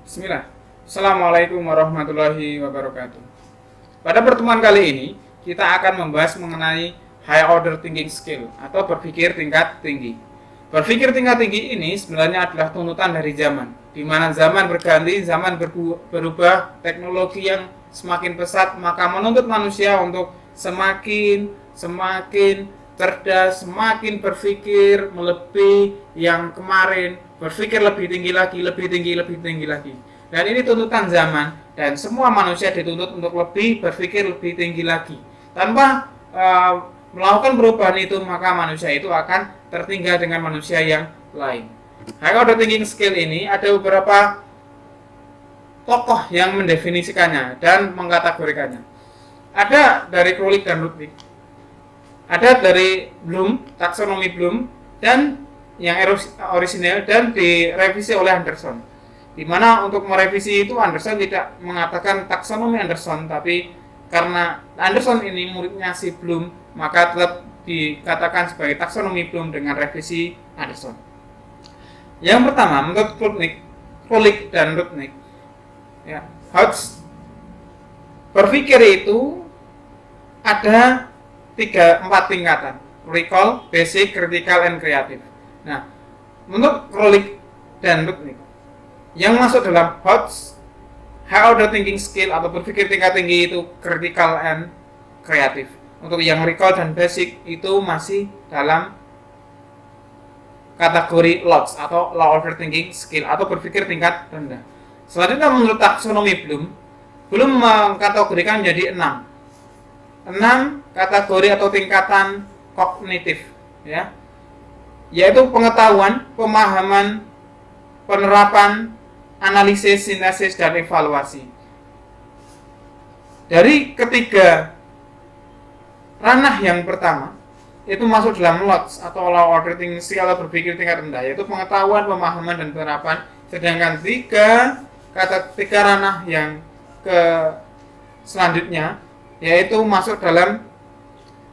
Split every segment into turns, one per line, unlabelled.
Bismillah. Assalamualaikum warahmatullahi wabarakatuh. Pada pertemuan kali ini, kita akan membahas mengenai high order thinking skill atau berpikir tingkat tinggi. Berpikir tingkat tinggi ini sebenarnya adalah tuntutan dari zaman, di mana zaman berganti, zaman berubah, teknologi yang semakin pesat, maka menuntut manusia untuk semakin cerdas, semakin berpikir melebihi yang kemarin, berpikir lebih tinggi lagi, lebih tinggi lagi. Dan ini tuntutan zaman, dan semua manusia dituntut untuk berpikir lebih tinggi lagi. Tanpa melakukan perubahan itu, maka manusia itu akan tertinggal dengan manusia yang lain. High order thinking skill ini ada beberapa tokoh yang mendefinisikannya dan mengkategorikannya. Ada dari Krolik dan Rudnick, ada dari Bloom, taksonomi Bloom, dan yang orisinal dan direvisi oleh Anderson. Di mana untuk merevisi itu Anderson tidak mengatakan taksonomi Anderson, tapi karena Anderson ini muridnya si Bloom, maka tetap dikatakan sebagai taksonomi Bloom dengan revisi Anderson. Yang pertama, menurut Krolik dan Rudnick, ya, Hodge berpikir itu ada 4 tingkatan: recall, basic, critical, and creative. Nah, menurut Krolik dan Rudnick, yang masuk dalam Hodge high order thinking skill atau berpikir tingkat tinggi itu critical and creative. Untuk yang recall dan basic itu masih dalam kategori LOTS atau low order thinking skill atau berpikir tingkat rendah. Selanjutnya menurut taksonomi Bloom mengkategorikan menjadi 6 kategori atau tingkatan kognitif, ya, yaitu pengetahuan, pemahaman, penerapan, analisis, sintesis, dan evaluasi. Dari ketiga ranah yang pertama itu masuk dalam LOTS atau low order thinking skill atau berpikir tingkat rendah, yaitu pengetahuan, pemahaman, dan penerapan. Sedangkan tiga ranah yang ke selanjutnya yaitu masuk dalam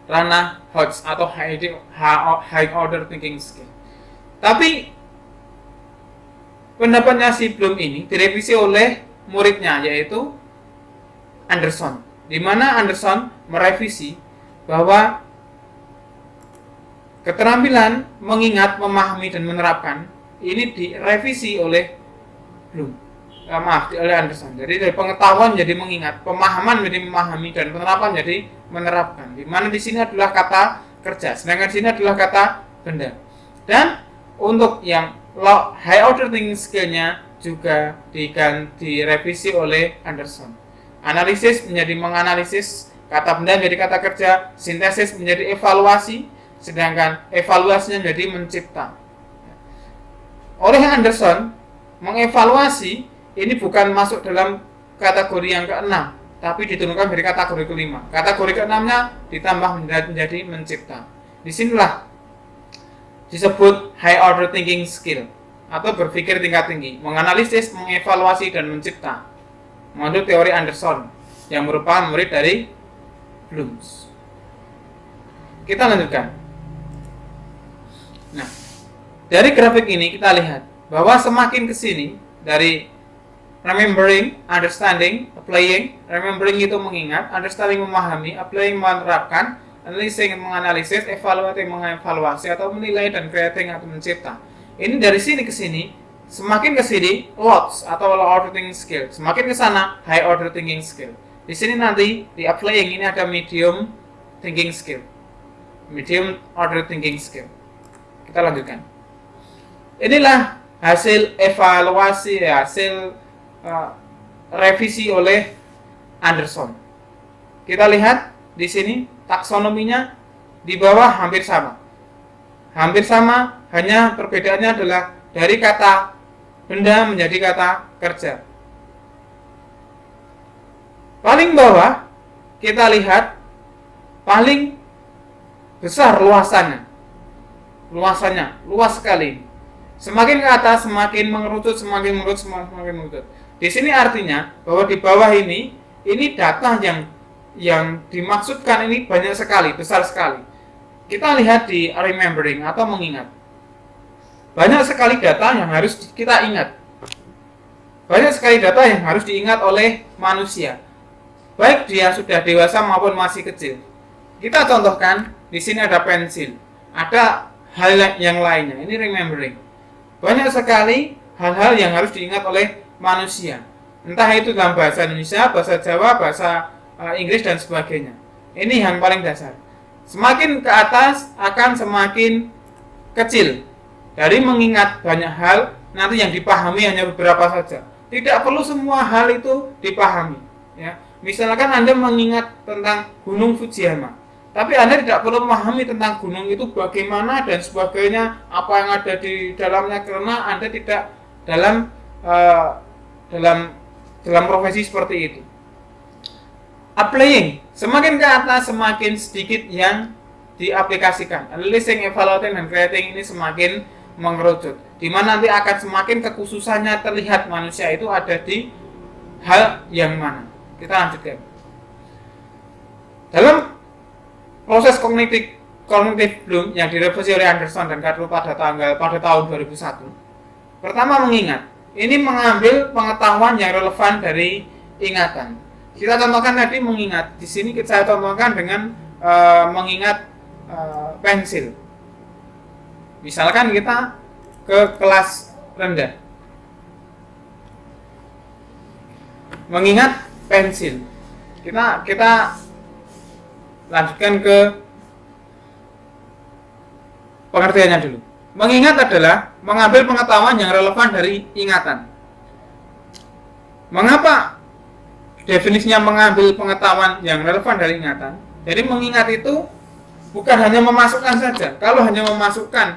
ranah Hodge atau high order thinking skill. Tapi pendapatnya si Bloom ini direvisi oleh muridnya yaitu Anderson, di mana Anderson merevisi bahwa keterampilan mengingat, memahami, dan menerapkan ini direvisi oleh Bloom. Oleh Anderson. Jadi dari pengetahuan jadi mengingat, pemahaman menjadi memahami, dan penerapan jadi menerapkan. Di mana di sini adalah kata kerja, sedangkan di sini adalah kata benda. Dan untuk yang high order thinking skill-nya juga direvisi oleh Anderson. Analisis menjadi menganalisis, kata benda menjadi kata kerja, sintesis menjadi evaluasi, sedangkan evaluasinya menjadi mencipta. Oleh Anderson, mengevaluasi ini bukan masuk dalam kategori yang ke-6, tapi diturunkan dari kategori ke-5. Kategori ke-6-nya ditambah menjadi mencipta. Disinilah disebut high order thinking skill atau berpikir tingkat tinggi, menganalisis, mengevaluasi, dan mencipta menurut teori Anderson yang merupakan murid dari Bloom. Kita lanjutkan. Nah, dari grafik ini kita lihat bahwa semakin ke sini dari remembering, understanding, applying. Remembering itu mengingat, understanding memahami, applying menerapkan, analyzing menganalisis, evaluating mengevaluasi atau menilai, dan creating atau mencipta. Ini dari sini ke sini, semakin ke sini LOTS atau low order thinking skill, semakin ke sana high order thinking skill. Di sini nanti di applying ini ada medium thinking skill, medium order thinking skill. Kita lanjutkan. Inilah hasil evaluasi, hasil revisi oleh Anderson. Kita lihat di sini taksonominya di bawah hampir sama. Hampir sama, hanya perbedaannya adalah dari kata benda menjadi kata kerja. Paling bawah kita lihat paling besar luasannya. Luas sekali. Semakin ke atas semakin mengerucut, semakin mengerucut. Di sini artinya bahwa di bawah ini data yang dimaksudkan ini banyak sekali, besar sekali. Kita lihat di remembering atau mengingat. Banyak sekali data yang harus kita ingat. Banyak sekali data yang harus diingat oleh manusia, baik dia sudah dewasa maupun masih kecil. Kita contohkan, di sini ada pensil, ada hal yang lainnya, ini remembering. Banyak sekali hal-hal yang harus diingat oleh manusia, entah itu dalam bahasa Indonesia, bahasa Jawa, bahasa Inggris dan sebagainya. Ini yang paling dasar. Semakin ke atas akan semakin kecil. Dari mengingat banyak hal, nanti yang dipahami hanya beberapa saja. Tidak perlu semua hal itu dipahami. Ya. Misalkan Anda mengingat tentang Gunung Fujiyama, tapi Anda tidak perlu memahami tentang gunung itu bagaimana dan sebagainya, apa yang ada di dalamnya, karena Anda tidak dalam dalam profesi seperti itu. Applying, semakin ke atas semakin sedikit yang diaplikasikan. Analyzing, evaluating, dan creating ini semakin mengerucut, di mana nanti akan semakin kekhususannya terlihat manusia itu ada di hal yang mana. Kita lanjutkan. Dalam proses kognitif Bloom yang direvisi oleh Anderson dan Carlo pada tahun 2001, pertama mengingat. Ini mengambil pengetahuan yang relevan dari ingatan. Kita contohkan tadi mengingat. Di sini saya contohkan dengan mengingat pensil. Misalkan kita ke kelas rendah, mengingat pensil. Kita lanjutkan ke pengertiannya dulu. Mengingat adalah mengambil pengetahuan yang relevan dari ingatan. Mengapa definisinya mengambil pengetahuan yang relevan dari ingatan? Jadi mengingat itu bukan hanya memasukkan saja. Kalau hanya memasukkan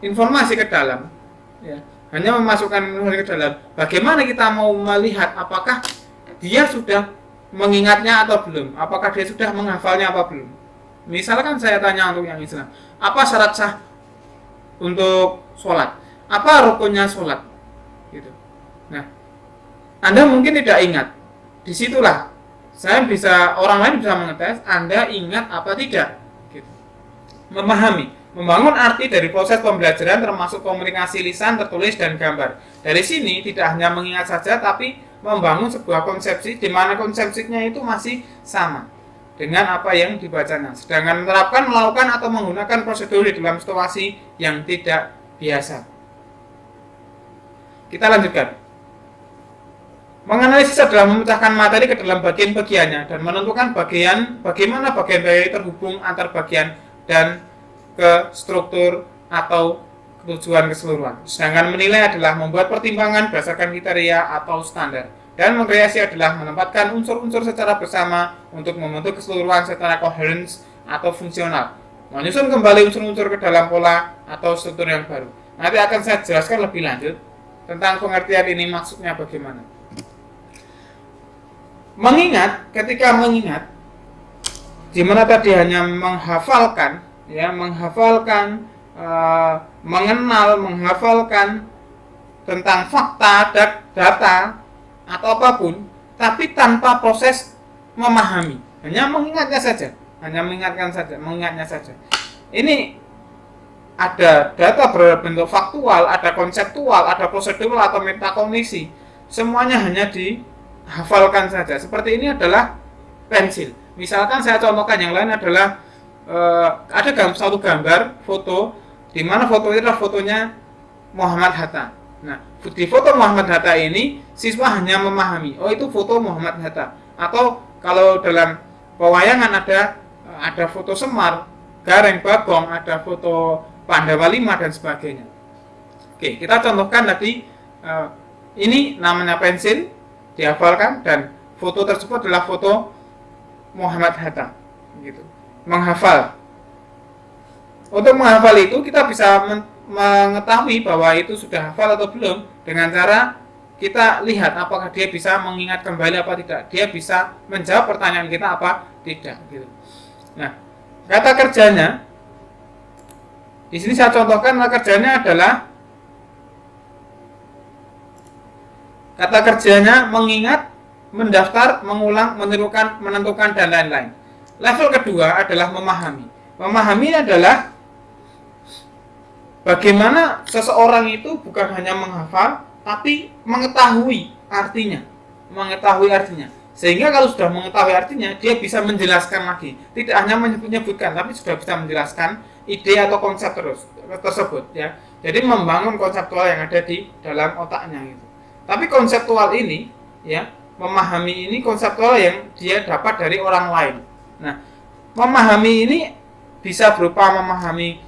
informasi ke dalam, ya, hanya memasukkan informasi ke dalam, bagaimana kita mau melihat apakah dia sudah mengingatnya atau belum? Apakah dia sudah menghafalnya apa belum? Misalkan saya tanya untuk yang Islam, apa syarat sah untuk sholat? Apa rukunnya sholat? Gitu. Nah, Anda mungkin tidak ingat. Disitulah orang lain bisa mengetes Anda ingat apa tidak. Gitu. Memahami, membangun arti dari proses pembelajaran termasuk komunikasi lisan, tertulis, dan gambar. Dari sini tidak hanya mengingat saja, tapi membangun sebuah konsepsi di mana konsepsinya itu masih sama dengan apa yang dibacanya. Sedangkan menerapkan, melakukan, atau menggunakan prosedur di dalam situasi yang tidak biasa. Kita lanjutkan. Menganalisis adalah memecahkan materi ke dalam bagian-bagiannya dan menentukan bagaimana bagian dari terhubung antar bagian dan ke struktur atau tujuan keseluruhan. Sedangkan menilai adalah membuat pertimbangan berdasarkan kriteria atau standar. Dan mengkreasi adalah menempatkan unsur-unsur secara bersama untuk membentuk keseluruhan secara coherence atau fungsional. Menyusun kembali unsur-unsur ke dalam pola atau struktur yang baru. Nanti akan saya jelaskan lebih lanjut tentang pengertian ini maksudnya bagaimana. Mengingat, ketika mengingat, di mana tadi hanya menghafalkan, mengenal, menghafalkan tentang fakta, data, atau apapun, tapi tanpa proses memahami, hanya mengingatnya saja, mengingatnya saja. Ini ada data berbentuk faktual, ada konseptual, ada prosedural atau metakognisi, semuanya hanya dihafalkan saja. Seperti ini adalah pensil. Misalkan saya contohkan yang lain adalah ada satu gambar foto, di mana foto itu adalah fotonya Muhammad Hatta. Nah, di foto Muhammad Hatta ini siswa hanya memahami, oh itu foto Muhammad Hatta. Atau kalau dalam pewayangan ada foto Semar, Gareng, Bagong, ada foto Pandawa V dan sebagainya. Oke, kita contohkan tadi ini namanya pensil, dihafalkan, dan foto tersebut adalah foto Muhammad Hatta. Gitu. Menghafal. Untuk menghafal itu kita bisa mengetahui bahwa itu sudah hafal atau belum dengan cara kita lihat apakah dia bisa mengingat kembali apa tidak, dia bisa menjawab pertanyaan kita apa tidak gitu. Nah, kata kerjanya di sini saya contohkan, kata kerjanya adalah kata kerjanya mengingat, mendaftar, mengulang, menirukan, menentukan, dan lain-lain. Level kedua adalah memahami. Memahami adalah bagaimana seseorang itu bukan hanya menghafal, tapi mengetahui artinya. Sehingga kalau sudah mengetahui artinya, dia bisa menjelaskan lagi. Tidak hanya menyebutkan, tapi sudah bisa menjelaskan ide atau konsep tersebut ya. Jadi membangun konseptual yang ada di dalam otaknya gitu. Tapi konseptual ini ya, memahami ini konseptual yang dia dapat dari orang lain. Nah, memahami ini bisa berupa memahami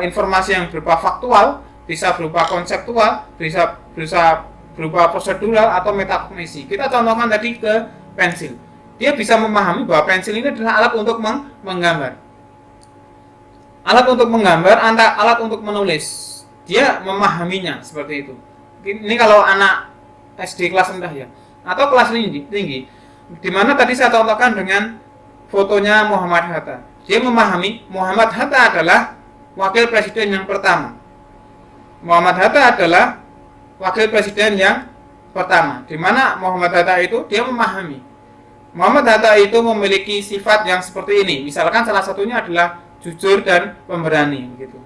informasi yang berupa faktual, bisa berupa konseptual, bisa berupa prosedural atau metakognisi. Kita contohkan tadi ke pensil. Dia bisa memahami bahwa pensil ini adalah alat untuk menggambar. Alat untuk menggambar, alat untuk menulis. Dia memahaminya seperti itu. Ini kalau anak SD kelas rendah ya, atau kelas tinggi. Di mana tadi saya contohkan dengan fotonya Muhammad Hatta. Dia memahami Muhammad Hatta adalah wakil presiden yang pertama. Muhammad Hatta adalah wakil presiden yang pertama. Di mana Muhammad Hatta itu dia memahami. Muhammad Hatta itu memiliki sifat yang seperti ini. Misalkan salah satunya adalah jujur dan pemberani gitu.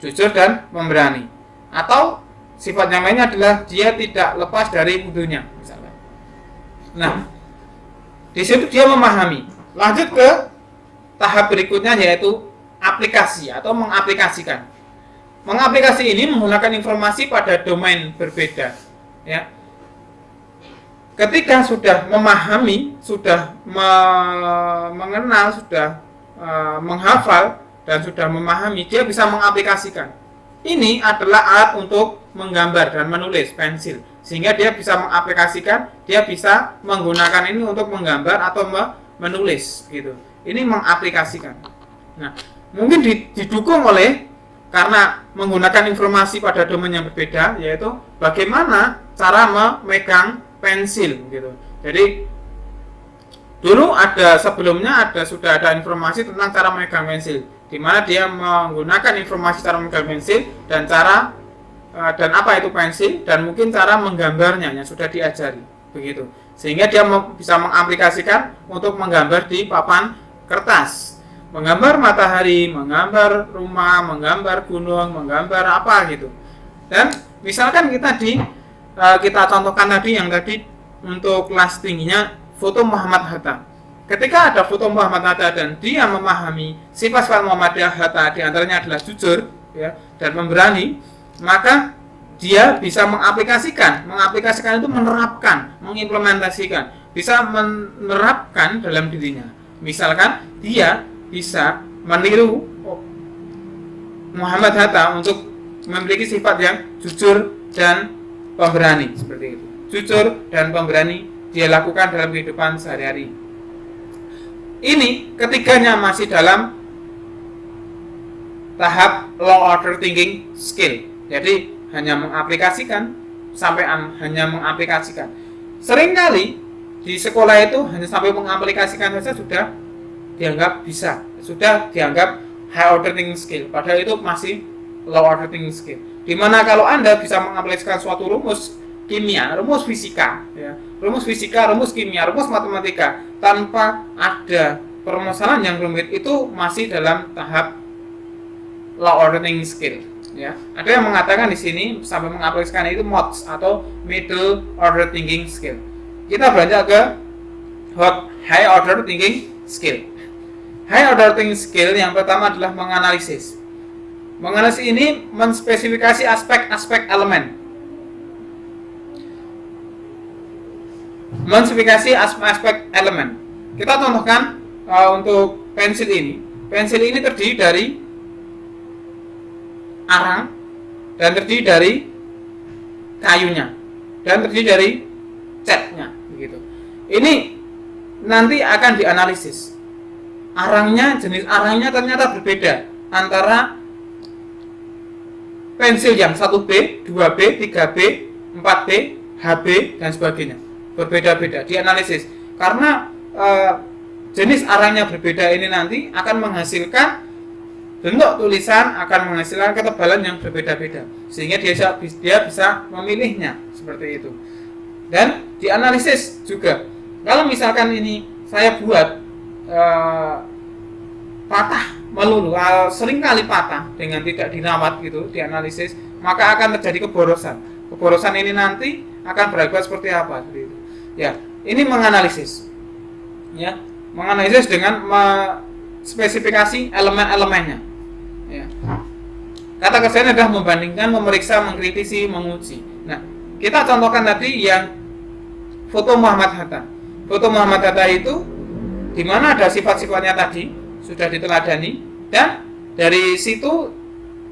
Jujur dan pemberani. Atau sifat yang lainnya adalah dia tidak lepas dari wudunya misalkan. Nah, di situ dia memahami. Lanjut ke tahap berikutnya yaitu aplikasi atau mengaplikasikan. Mengaplikasi ini menggunakan informasi pada domain berbeda ya. Ketika sudah memahami, sudah mengenal, sudah menghafal dan sudah memahami, dia bisa mengaplikasikan. Ini adalah alat untuk menggambar dan menulis, pensil. Sehingga dia bisa mengaplikasikan, dia bisa menggunakan ini untuk menggambar atau menulis gitu. Ini mengaplikasikan. Nah, mungkin didukung oleh karena menggunakan informasi pada domain yang berbeda, yaitu bagaimana cara memegang pensil gitu. Jadi dulu sebelumnya sudah ada informasi tentang cara memegang pensil, di mana dia menggunakan informasi cara memegang pensil dan apa itu pensil dan mungkin cara menggambarnya yang sudah diajari begitu. Sehingga dia bisa mengaplikasikan untuk menggambar di papan kertas, menggambar matahari, menggambar rumah, menggambar gunung, menggambar apa gitu. Dan misalkan kita contohkan tadi untuk kelas tingginya foto Muhammad Hatta. Ketika ada foto Muhammad Hatta dan dia memahami sifat-sifat Muhammad Hatta, di antaranya adalah jujur ya, dan pemberani, maka dia bisa mengaplikasikan itu menerapkan, mengimplementasikan, bisa menerapkan dalam dirinya. Misalkan dia bisa meniru Muhammad Hatta untuk memiliki sifat yang jujur dan pemberani seperti itu. Jujur dan pemberani dia lakukan dalam kehidupan sehari-hari. Ini ketiganya masih dalam tahap low order thinking skill. Jadi hanya mengaplikasikan hanya mengaplikasikan. Seringkali di sekolah itu hanya sampai mengaplikasikan saja sudah dianggap bisa, sudah dianggap high order thinking skill. Padahal itu masih low order thinking skill. Dimana kalau Anda bisa mengaplikasikan suatu rumus kimia, rumus fisika, ya, rumus kimia, rumus matematika tanpa ada permasalahan yang rumit, itu masih dalam tahap low order thinking skill. Ya, ada yang mengatakan di sini sampai mengaplikasikan itu MOTS atau middle order thinking skill. Kita beranjak ke high order thinking skill. High order thinking skill yang pertama adalah menganalisis. Menganalisis ini menspesifikasi aspek-aspek elemen. Kita contohkan untuk pensil ini. Pensil ini terdiri dari arang dan terdiri dari kayunya dan terdiri dari catnya begitu. Ini nanti akan dianalisis. Jenis arangnya ternyata berbeda antara pensil yang 1B, 2B, 3B, 4B, HB dan sebagainya. Berbeda-beda dianalisis karena jenis arangnya berbeda ini nanti akan menghasilkan bentuk tulisan, akan menghasilkan ketebalan yang berbeda-beda sehingga dia bisa memilihnya seperti itu. Dan dianalisis juga. Kalau misalkan ini saya buat patah melulu, seringkali patah dengan tidak dirawat gitu, dianalisis, maka akan terjadi keborosan. Keborosan ini nanti akan berakibat seperti apa, seperti itu. Ya, ini menganalisis. Ya, menganalisis dengan spesifikasi elemen-elemennya. Ya. Kata kerjanya adalah membandingkan, memeriksa, mengkritisi, menguji. Nah, kita contohkan tadi yang foto Muhammad Hatta. Foto Muhammad Hatta itu di mana ada sifat-sifatnya tadi sudah diteladani, dan dari situ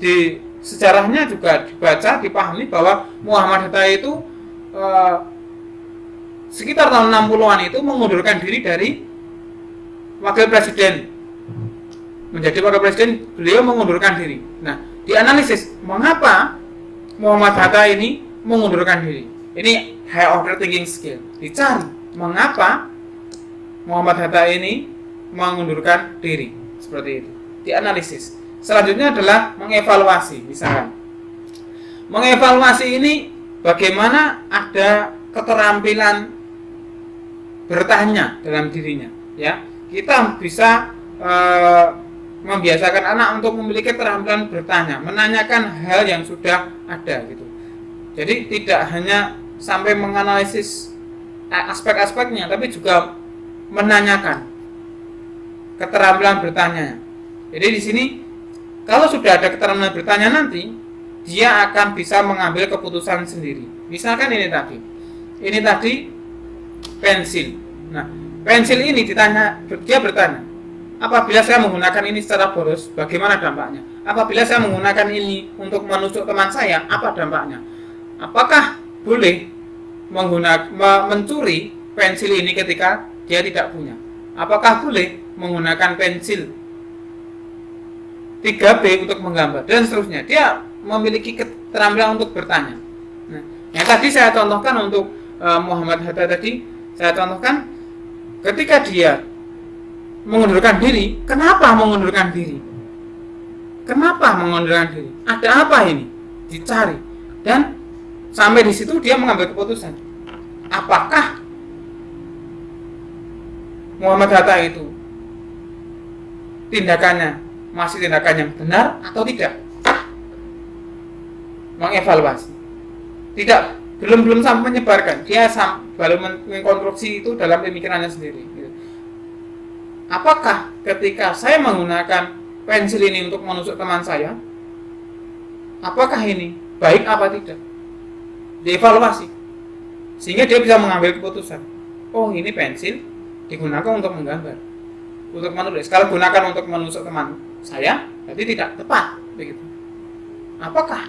di sejarahnya juga dibaca, dipahami bahwa Muhammad Hatta itu sekitar tahun 60-an itu mengundurkan diri dari wakil presiden. Menjadi wakil presiden, beliau mengundurkan diri. Nah, dianalisis mengapa Muhammad Hatta ini mengundurkan diri. Ini high order thinking skill. Dicari mengapa Muhammad Hatta ini mengundurkan diri, seperti itu. Dianalisis. Selanjutnya adalah mengevaluasi. Misalkan mengevaluasi ini bagaimana ada keterampilan bertanya dalam dirinya, ya. Kita bisa membiasakan anak untuk memiliki keterampilan bertanya, menanyakan hal yang sudah ada, gitu. Jadi tidak hanya sampai menganalisis aspek-aspeknya, tapi juga menanyakan keterampilan bertanya. Jadi di sini kalau sudah ada keterampilan bertanya nanti, dia akan bisa mengambil keputusan sendiri. Misalkan ini tadi pensil. Nah, pensil ini dia bertanya, apabila saya menggunakan ini secara boros, bagaimana dampaknya? Apabila saya menggunakan ini untuk menusuk teman saya, apa dampaknya? Apakah boleh mencuri pensil ini ketika dia tidak punya? Apakah boleh menggunakan pensil 3B untuk menggambar, dan seterusnya. Dia memiliki keterampilan untuk bertanya. Nah, yang tadi saya contohkan untuk Muhammad Hatta tadi, saya contohkan ketika dia mengundurkan diri. Kenapa mengundurkan diri? Kenapa mengundurkan diri? Ada apa ini? Dicari, dan sampai di situ dia mengambil keputusan. Apakah Muhammad Hatta itu tindakannya masih tindakan yang benar atau tidak? Mengevaluasi. Tidak, belum sampai menyebarkan. Dia baru mengkonstruksi itu dalam pemikirannya sendiri. Apakah ketika saya menggunakan pensil ini untuk menusuk teman saya, apakah ini baik apa tidak? Dievaluasi, sehingga dia bisa mengambil keputusan. Oh, ini pensil digunakan untuk menggambar, untuk menulis. Kalau gunakan untuk menusuk teman saya, berarti tidak tepat, begitu. Apakah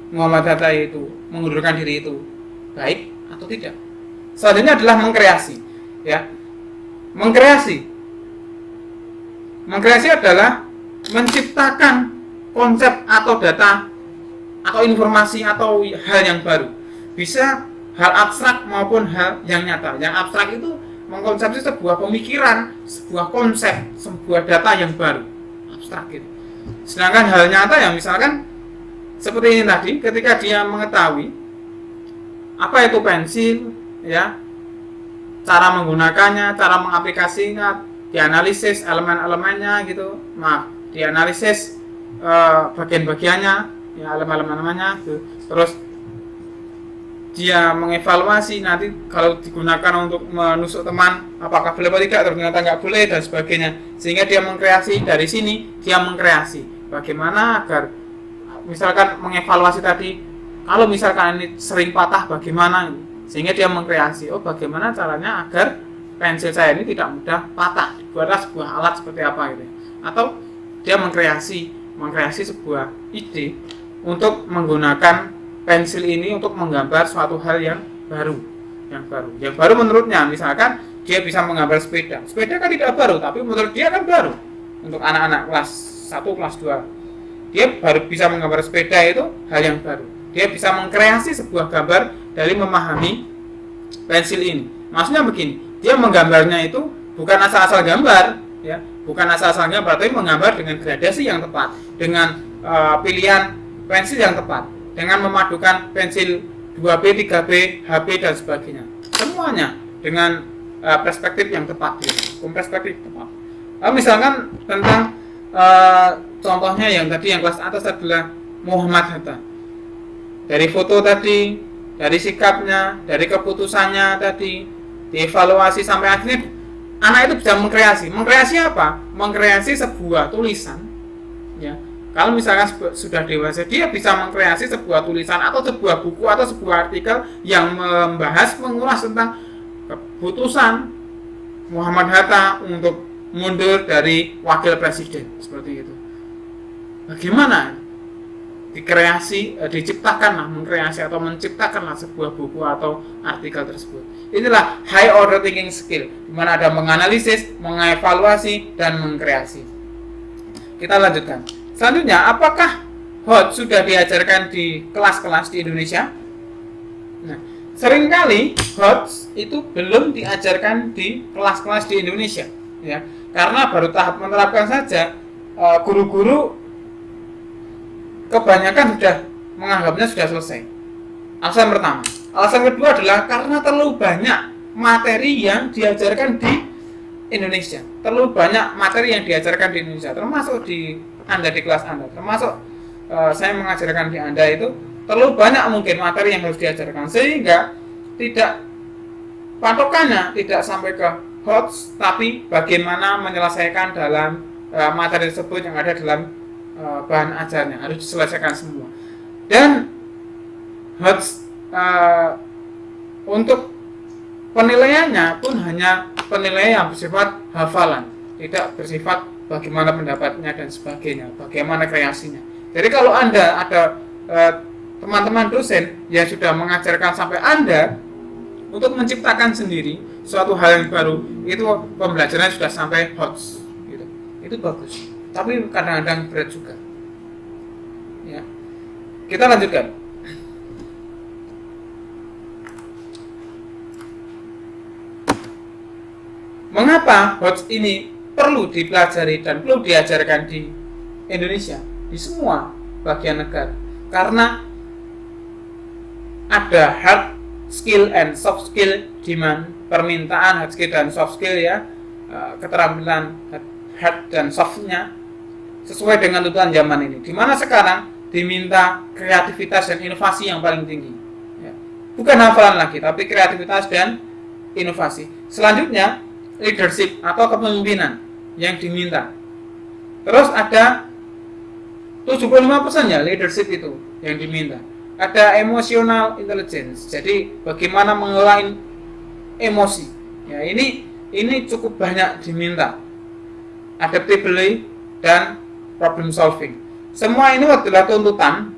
Muhammad Hatta itu mengundurkan diri itu baik atau tidak? Selanjutnya adalah mengkreasi, ya. Mengkreasi adalah menciptakan konsep atau data atau informasi atau hal yang baru. Bisa hal abstrak maupun hal yang nyata. Yang abstrak itu mengkonsepsi sebuah pemikiran, sebuah konsep, sebuah data yang baru, abstrak gitu. Sedangkan hal nyata yang misalkan seperti ini tadi, ketika dia mengetahui apa itu pensil, ya, cara menggunakannya, cara mengaplikasinya, dianalisis elemen-elemennya gitu, dianalisis bagian-bagiannya, ya, elemen-elemennya gitu. Terus dia mengevaluasi nanti kalau digunakan untuk menusuk teman, apakah boleh atau tidak, ternyata nggak boleh dan sebagainya. Sehingga dia mengkreasi, dari sini dia mengkreasi bagaimana agar misalkan mengevaluasi tadi, kalau misalkan ini sering patah bagaimana, sehingga dia mengkreasi, oh bagaimana caranya agar pensil saya ini tidak mudah patah, dibuatlah sebuah alat seperti apa gitu. Atau dia mengkreasi sebuah ide untuk menggunakan pensil ini untuk menggambar suatu hal yang baru. Yang baru menurutnya, misalkan dia bisa menggambar sepeda. Sepeda kan tidak baru, tapi menurut dia kan baru. Untuk anak-anak kelas 1, kelas 2. Dia baru bisa menggambar sepeda, itu hal yang baru. Dia bisa mengkreasi sebuah gambar dari memahami pensil ini. Maksudnya begini, dia menggambarnya itu bukan asal-asal gambar, ya, bukan asal-asal gambar, tapi menggambar dengan gradasi yang tepat, dengan pilihan pensil yang tepat, dengan memadukan pensil 2B, 3B, HB dan sebagainya. Semuanya dengan perspektif yang tepat, gitu. Perspektif tepat. Misalkan tentang contohnya yang tadi yang kelas atas adalah Muhammad Hatta. Dari foto tadi dari sikapnya, dari keputusannya tadi, dievaluasi sampai akhirnya anak itu bisa mengkreasi. Mengkreasi apa? Mengkreasi sebuah tulisan, ya. Kalau misalkan sudah dewasa, dia bisa mengkreasi sebuah tulisan atau sebuah buku atau sebuah artikel yang membahas, mengulas tentang keputusan Muhammad Hatta untuk mundur dari wakil presiden, seperti itu. Bagaimana diciptakanlah, mengkreasi atau menciptakanlah sebuah buku atau artikel tersebut. Inilah high order thinking skill, di mana ada menganalisis, mengevaluasi, dan mengkreasi. Kita lanjutkan. Selanjutnya, apakah HOT sudah diajarkan di kelas-kelas di Indonesia? Nah, seringkali HOT itu belum diajarkan di kelas-kelas di Indonesia, ya, karena baru tahap menerapkan saja. Guru-guru kebanyakan sudah menganggapnya sudah selesai. Alasan pertama. Alasan kedua adalah karena terlalu banyak materi yang diajarkan di Indonesia. Terlalu banyak materi yang diajarkan di Indonesia, termasuk di Anda, di kelas Anda, termasuk saya mengajarkan di Anda itu terlalu banyak mungkin materi yang harus diajarkan, sehingga tidak patokannya tidak sampai ke HOT, tapi bagaimana menyelesaikan dalam materi tersebut yang ada dalam bahan ajarnya, harus diselesaikan semua. Dan HOT untuk penilaiannya pun hanya penilaian yang bersifat hafalan, tidak bersifat bagaimana pendapatnya dan sebagainya, bagaimana kreasinya. Jadi kalau Anda ada teman-teman dosen yang sudah mengajarkan sampai Anda untuk menciptakan sendiri suatu hal yang baru, itu pembelajaran sudah sampai HOT, gitu. Itu bagus. Tapi kadang-kadang berat juga. Ya. Kita lanjutkan. Mengapa HOT ini perlu dipelajari dan perlu diajarkan di Indonesia, di semua bagian negara? Karena ada hard skill and soft skill, demand, permintaan hard skill dan soft skill, ya, keterampilan hard dan softnya sesuai dengan tuntutan zaman ini, di mana sekarang diminta kreativitas dan inovasi yang paling tinggi, ya. Bukan hafalan lagi, tapi kreativitas dan inovasi. Selanjutnya leadership atau kepemimpinan yang diminta. Terus ada 75% ya leadership itu yang diminta. Ada emotional intelligence, jadi bagaimana mengelola emosi. Ya, ini cukup banyak diminta. Adaptability dan problem solving. Semua ini adalah tuntutan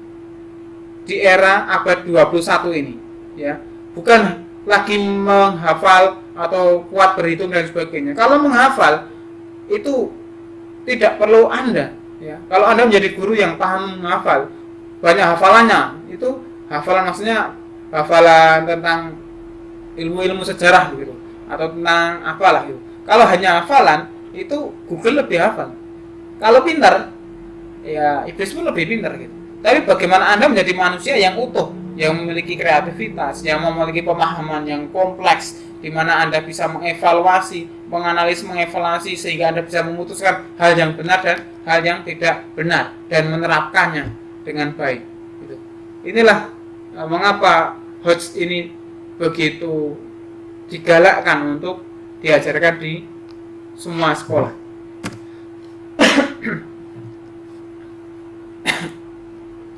di era abad 21 ini, ya. Bukan lagi menghafal atau kuat berhitung dan sebagainya. Kalau menghafal itu tidak perlu Anda, ya. Kalau Anda menjadi guru yang paham menghafal, banyak hafalannya, itu hafalan maksudnya hafalan tentang ilmu-ilmu sejarah gitu, atau tentang apalah gitu. Kalau hanya hafalan, itu Google lebih hafal. Kalau pintar, ya iblis pun lebih pintar gitu. Tapi bagaimana Anda menjadi manusia yang utuh, yang memiliki kreativitas, yang memiliki pemahaman yang kompleks, di mana Anda bisa mengevaluasi, menganalisis, mengevaluasi, sehingga Anda bisa memutuskan hal yang benar dan hal yang tidak benar, dan menerapkannya dengan baik. Gitu. Inilah mengapa HOT ini begitu digalakkan untuk diajarkan di semua sekolah.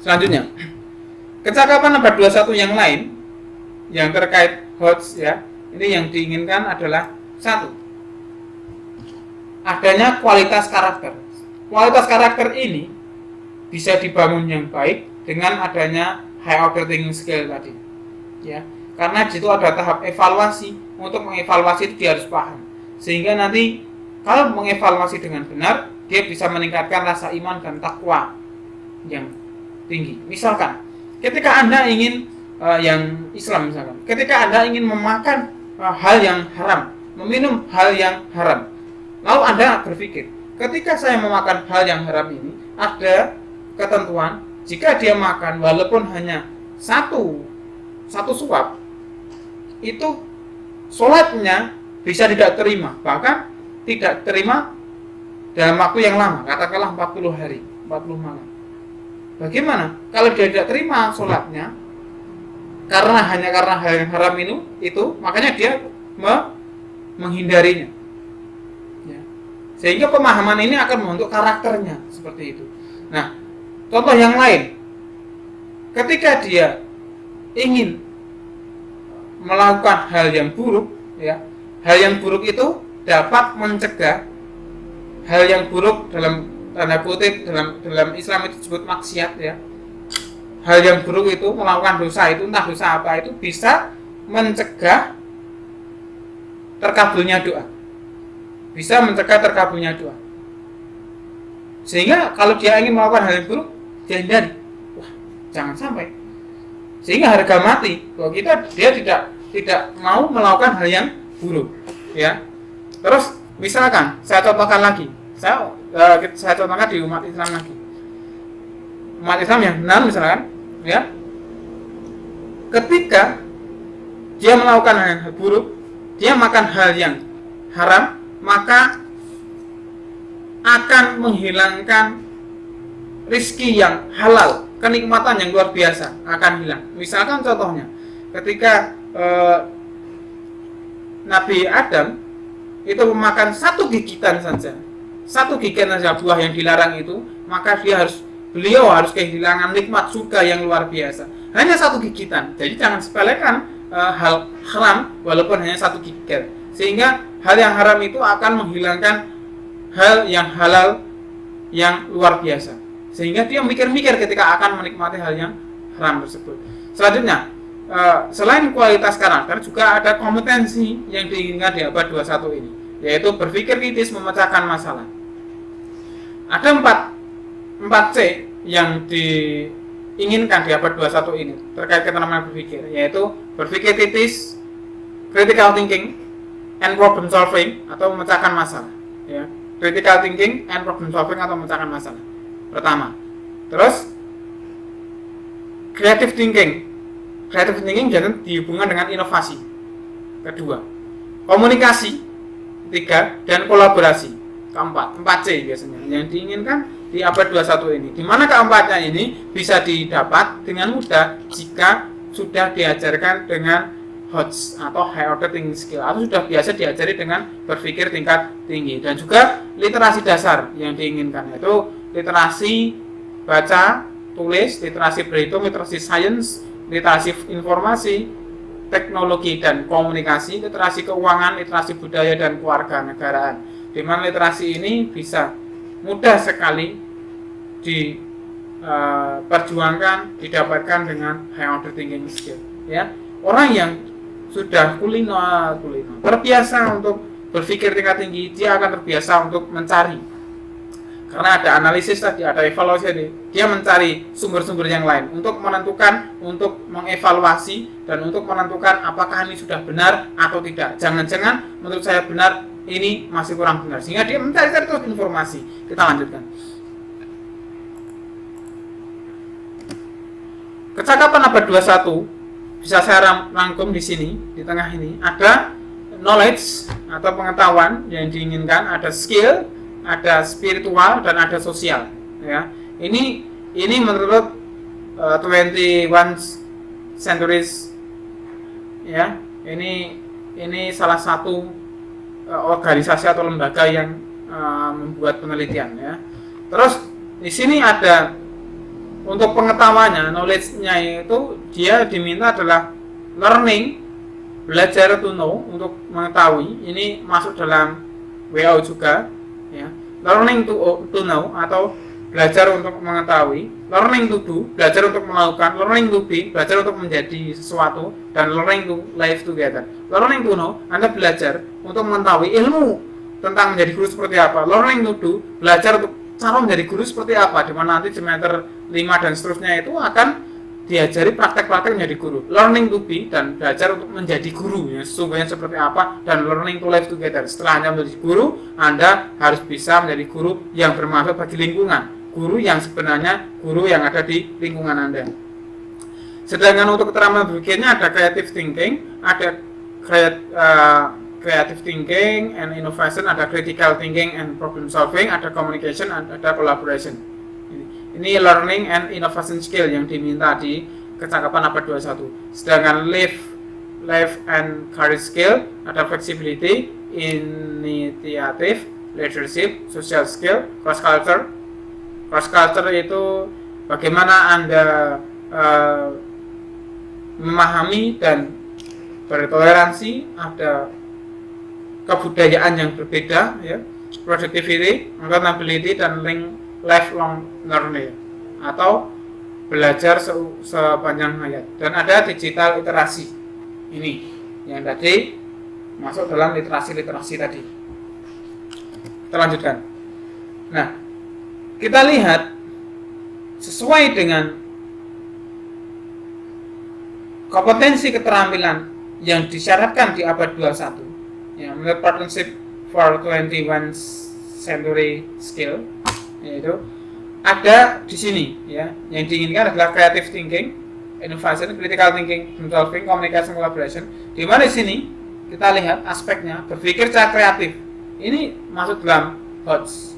Selanjutnya, kecakapan abad 21 yang lain yang terkait HOT, ya, ini yang diinginkan adalah satu, adanya kualitas karakter. Kualitas karakter ini bisa dibangun yang baik dengan adanya high order thinking skill tadi, ya. Karena di situ ada tahap evaluasi. Untuk mengevaluasi itu dia harus paham, sehingga nanti kalau mengevaluasi dengan benar, dia bisa meningkatkan rasa iman dan takwa yang tinggi. Misalkan ketika Anda ingin yang Islam, misalkan ketika Anda ingin memakan hal yang haram, meminum hal yang haram, lalu Anda berpikir, ketika saya memakan hal yang haram ini, ada ketentuan, jika dia makan walaupun hanya satu suap, itu sholatnya bisa tidak terima, bahkan tidak terima dalam waktu yang lama, katakanlah 40 hari, 40 malam. Bagaimana kalau dia tidak terima sholatnya? karena hal yang haram itu makanya dia menghindarinya. Ya. Sehingga pemahaman ini akan membentuk karakternya seperti itu. Nah, contoh yang lain, ketika dia ingin melakukan hal yang buruk, ya, hal yang buruk itu dapat mencegah hal yang buruk dalam tanda kutip dalam Islam itu disebut maksiat, ya. Hal yang buruk itu melakukan dosa itu entah dosa apa itu bisa mencegah terkabulnya doa. Bisa mencegah terkabulnya doa. Sehingga kalau dia ingin melakukan hal yang buruk, dia hindari. Wah, jangan sampai. Sehingga harga mati bahwa dia tidak mau melakukan hal yang buruk, ya. Terus misalkan saya contohkan lagi. Saya contohkan di umat Islam lagi. Umat Islam yang benar misalkan, ya. Ketika dia melakukan hal yang buruk, dia makan hal yang haram, maka akan menghilangkan rizki yang halal, kenikmatan yang luar biasa akan hilang. Misalkan contohnya, ketika Nabi Adam itu memakan satu gigitan saja buah yang dilarang itu, maka beliau harus kehilangan nikmat surga yang luar biasa. Hanya satu gigitan. Jadi jangan sepelekan hal haram walaupun hanya satu gigitan. Sehingga hal yang haram itu akan menghilangkan hal yang halal yang luar biasa. Sehingga dia mikir-mikir ketika akan menikmati hal yang haram tersebut. Selanjutnya, selain kualitas karakter juga ada kompetensi yang diinginkan di abad 21 ini, yaitu berpikir kritis memecahkan masalah. Ada 4 C yang diinginkan di abad 21 ini terkait keterampilan berpikir, yaitu berpikir kritis, critical thinking, and problem solving atau memecahkan masalah, ya. Critical thinking and problem solving atau memecahkan masalah pertama. Terus creative thinking jangan dihubungkan dengan inovasi kedua, komunikasi ketiga, dan kolaborasi keempat. 4C biasanya yang diinginkan di abad 21 ini, di mana keempatnya ini bisa didapat dengan mudah jika sudah diajarkan dengan HOTS atau high order thinking skill, atau sudah biasa diajari dengan berpikir tingkat tinggi. Dan juga literasi dasar yang diinginkan, yaitu literasi baca, tulis, literasi berhitung, literasi sains, literasi informasi, teknologi dan komunikasi, literasi keuangan, literasi budaya dan kewarganegaraan. Di mana literasi ini bisa mudah sekali diperjuangkan, didapatkan dengan high order thinking skill, ya. Orang yang sudah kulino terbiasa untuk berpikir tingkat tinggi, dia akan terbiasa untuk mencari, karena ada analisis tadi, ada evaluasi tadi, dia mencari sumber-sumber yang lain untuk menentukan, untuk mengevaluasi dan untuk menentukan apakah ini sudah benar atau tidak. Jangan-jangan menurut saya benar, ini masih kurang benar, sehingga dia mencari terus informasi. Kita lanjutkan. Kecakapan abad 21 bisa saya rangkum di sini, di tengah ini ada knowledge atau pengetahuan yang diinginkan, ada skill, ada spiritual, dan ada sosial, ya. Ini menurut 21 centuries, ya. Ini salah satu organisasi atau lembaga yang membuat penelitian, ya. Terus di sini ada untuk pengetahuannya, knowledge-nya itu dia diminta adalah learning, belajar to know, untuk mengetahui. Ini masuk dalam WHO juga, ya. Learning to know atau belajar untuk mengetahui, learning to do, belajar untuk melakukan, learning to be, belajar untuk menjadi sesuatu, dan learning to live together. Learning to know, Anda belajar untuk mengetahui ilmu tentang menjadi guru seperti apa. Learning to do, belajar untuk cara menjadi guru seperti apa, di mana nanti semester 5 dan seterusnya itu akan diajari praktek-praktek menjadi guru. Learning to be, dan belajar untuk menjadi guru, ya, sesungguhnya seperti apa, dan learning to live together. Setelah Anda menjadi guru, Anda harus bisa menjadi guru yang bermanfaat bagi lingkungan, guru yang sebenarnya guru yang ada di lingkungan Anda. Sedangkan untuk keterampilan berpikirnya ada creative thinking, ada creative thinking and innovation, ada critical thinking and problem solving, ada communication, ada collaboration. Ini learning and innovation skill yang diminta di kecakapan abad 21. Sedangkan life and career skill ada flexibility, initiative, leadership, social skill, cross culture. Cross culture itu bagaimana Anda memahami dan bertoleransi ada kebudayaan yang berbeda, ya. Productivity, accountability, dan lifelong learning atau belajar sepanjang hayat. Dan ada digital literasi, ini yang tadi masuk dalam literasi tadi. Kita lanjutkan. Nah, kita lihat sesuai dengan kompetensi keterampilan yang disyaratkan di abad 21, ya, menurut Partnership for 21 Century Skill, yaitu ada di sini, ya, yang diinginkan adalah creative thinking, innovation, critical thinking, problem solving, communication, collaboration. Di mana di sini kita lihat aspeknya berpikir secara kreatif. Ini masuk dalam HOTS.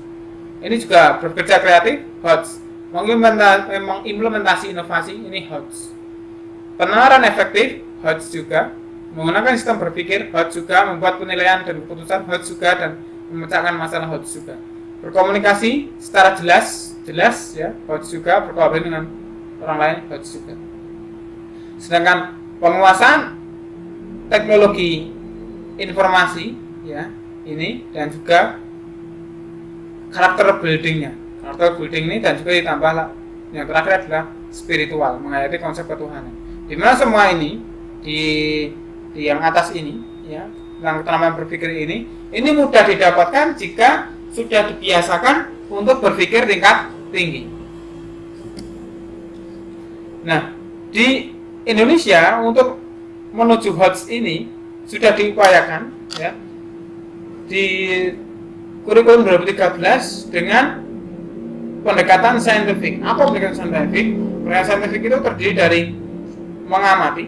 Ini juga bekerja kreatif, HOTS. Mengimplementasi inovasi, ini HOTS. Penalaran efektif, HOTS juga. Menggunakan sistem berpikir, HOTS juga. Membuat penilaian dan keputusan, HOTS juga. Dan memecahkan masalah, HOTS juga. Berkomunikasi secara jelas, ya, HOTS juga. Berkolaborasi dengan orang lain, HOTS juga. Sedangkan penguasaan teknologi informasi, ya, ini, dan juga karakter buildingnya. Karakter building ini dan juga ditambah yang terakhir adalah spiritual, menghayati konsep ketuhanan. Di mana semua ini di yang atas ini, ya, yang keterampilan berpikir ini mudah didapatkan jika sudah dibiasakan untuk berpikir tingkat tinggi. Nah, di Indonesia untuk menuju HOTS ini sudah diupayakan, ya, di kurikulum 2013 dengan pendekatan saintifik. Apa pendekatan saintifik? Pendekatan saintifik itu terdiri dari mengamati,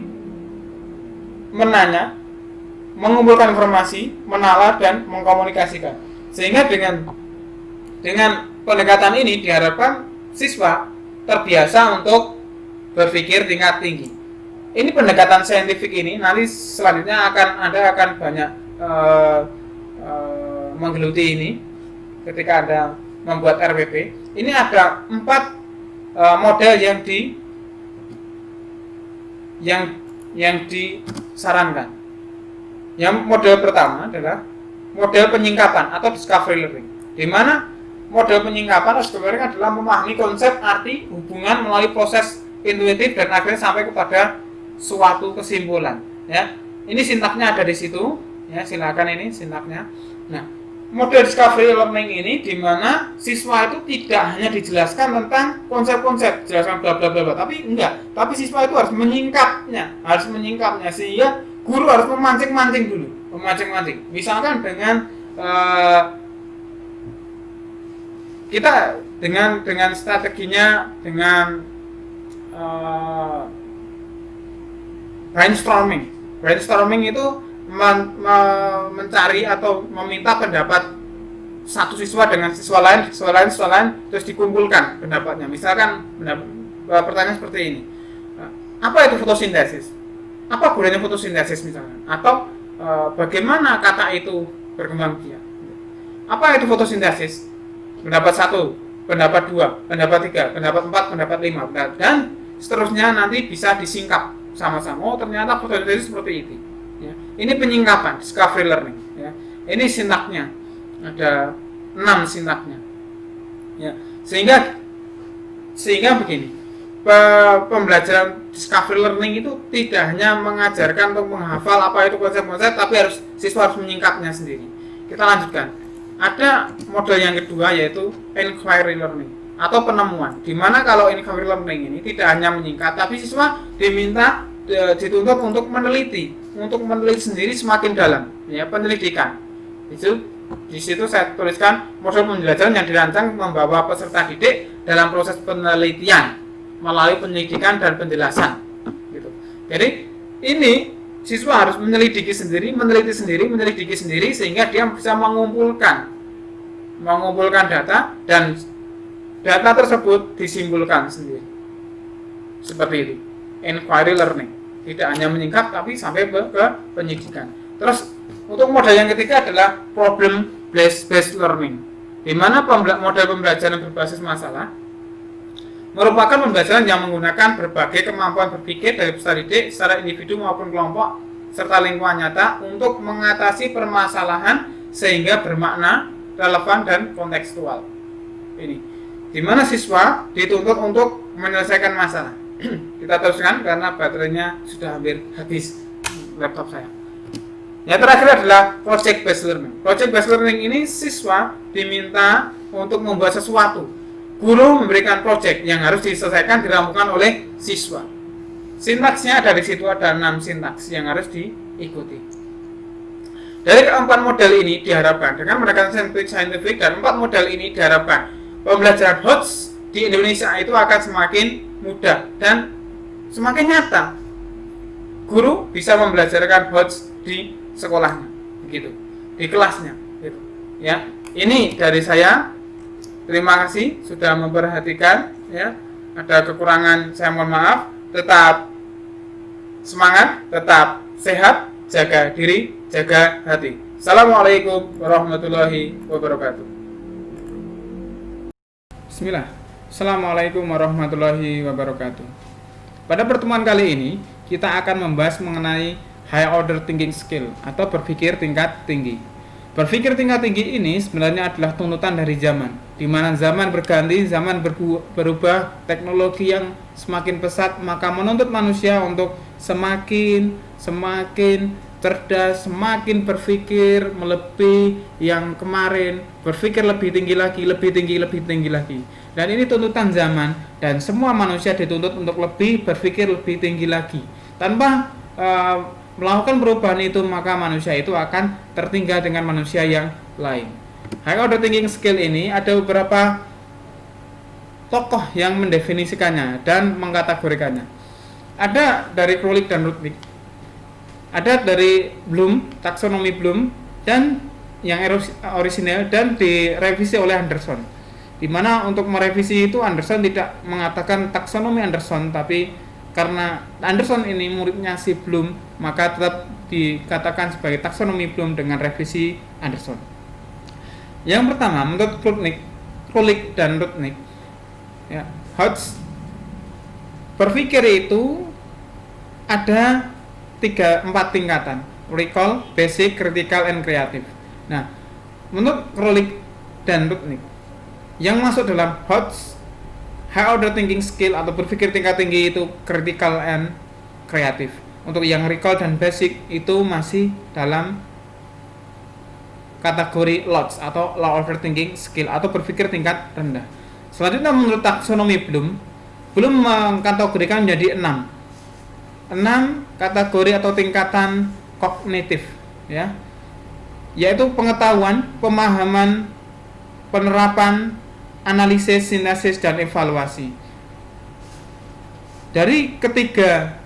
menanya, mengumpulkan informasi, menalar, dan mengkomunikasikan. Sehingga dengan pendekatan ini diharapkan siswa terbiasa untuk berpikir tingkat tinggi. Ini pendekatan saintifik ini nanti selanjutnya Anda akan banyak menggeluti ini ketika Anda membuat RPP. Ini ada 4 model yang disarankan. Yang model pertama adalah model penyingkapan atau discovery learning, di mana model penyingkapan atau discovery learning adalah memahami konsep, arti, hubungan melalui proses intuitif dan akhirnya sampai kepada suatu kesimpulan, ya. Ini sintaknya ada di situ, ya, silakan ini sintaknya. Nah, model discovery learning ini di mana siswa itu tidak hanya dijelaskan tentang konsep-konsep, jelaskan bla bla bla, tapi siswa itu harus menyingkapnya sehingga guru harus memancing dulu. Misalkan dengan kita dengan strateginya dengan brainstorming itu mencari atau meminta pendapat satu siswa dengan siswa lain, terus dikumpulkan pendapatnya. Misalkan pertanyaan seperti ini, apa itu fotosintesis? Apa gunanya fotosintesis misalkan? Atau bagaimana kata itu berkembang biak? Apa itu fotosintesis? Pendapat 1, pendapat 2, pendapat 3, pendapat 4, pendapat 5, dan seterusnya nanti bisa disingkap sama-sama. Oh, ternyata fotosintesis seperti itu. Ya. Ini penyingkapan, discovery learning. Ya. Ini sintaknya, ada 6 sintaknya. Ya. Sehingga begini, pembelajaran discovery learning itu tidak hanya mengajarkan untuk menghafal apa itu konsep-konsep, tapi siswa harus menyingkapnya sendiri. Kita lanjutkan. Ada model yang kedua yaitu inquiry learning atau penemuan. Di mana kalau inquiry learning ini tidak hanya menyingkat, tapi siswa dituntut untuk meneliti sendiri semakin dalam, ya, penyelidikan. Di situ saya tuliskan model pembelajaran yang dirancang membawa peserta didik dalam proses penelitian melalui penyelidikan dan penjelasan, gitu. Jadi ini siswa harus meneliti sendiri sehingga dia bisa mengumpulkan data dan data tersebut disimpulkan sendiri. Seperti itu. inquiry learning. Tidak hanya menyingkat tapi sampai ke penyidikan. Terus untuk model yang ketiga adalah problem based learning, di mana model pembelajaran berbasis masalah merupakan pembelajaran yang menggunakan berbagai kemampuan berpikir dari peserta didik secara individu maupun kelompok serta lingkungan nyata untuk mengatasi permasalahan sehingga bermakna, relevan, dan kontekstual. Ini, di mana siswa dituntut untuk menyelesaikan masalah. Kita teruskan karena baterainya sudah hampir habis laptop saya. Yang terakhir adalah project based learning. Project based learning ini siswa diminta untuk membuat sesuatu. Guru memberikan project yang harus diselesaikan dirampungkan oleh siswa. Sintaksnya dari situ ada 6 sintaks yang harus diikuti. Dari keempat model ini diharapkan dengan menggunakan scientific dan 4 model ini diharapkan pembelajaran HOTS di Indonesia itu akan semakin mudah dan semakin nyata. Guru bisa membelajarkan HOTS di sekolahnya, begitu, di kelasnya, gitu. Ya, ini dari saya. Terima kasih sudah memperhatikan. Ya, ada kekurangan saya mohon maaf. Tetap semangat, tetap sehat, jaga diri, jaga hati. Assalamualaikum warahmatullahi wabarakatuh. Bismillah. Assalamualaikum warahmatullahi wabarakatuh. Pada pertemuan kali ini kita akan membahas mengenai high order thinking skill atau berpikir tingkat tinggi. Berpikir tingkat tinggi ini sebenarnya adalah tuntutan dari zaman, di mana zaman berganti, zaman berubah, teknologi yang semakin pesat, maka menuntut manusia untuk semakin cerdas, semakin berpikir melebihi yang kemarin, berpikir lebih tinggi lagi. Dan ini tuntutan zaman, dan semua manusia dituntut untuk berpikir lebih tinggi lagi. Tanpa melakukan perubahan itu, maka manusia itu akan tertinggal dengan manusia yang lain. High order thinking skill ini ada beberapa tokoh yang mendefinisikannya dan mengkategorikannya. Ada dari Krolik dan Rudnick, ada dari Bloom, taksonomi Bloom, dan yang orisinal dan direvisi oleh Anderson. Di mana untuk merevisi itu Anderson tidak mengatakan taksonomi Anderson, tapi karena Anderson ini muridnya si Bloom, maka tetap dikatakan sebagai taksonomi Bloom dengan revisi Anderson. Yang pertama, menurut Krolik dan Rudnick, ya, HOTS berpikir itu ada 4 tingkatan: recall, basic, critical, and creative. Nah, menurut Krolik dan Rudnick, yang masuk dalam HOTS high order thinking skill atau berpikir tingkat tinggi itu critical and creative. Untuk yang recall dan basic itu masih dalam kategori LOTS atau low order thinking skill atau berpikir tingkat rendah. Selanjutnya menurut taksonomi Bloom mengkategorikan menjadi 6 kategori atau tingkatan kognitif, ya, yaitu pengetahuan, pemahaman, penerapan, analisis, sintesis, dan evaluasi. Dari ketiga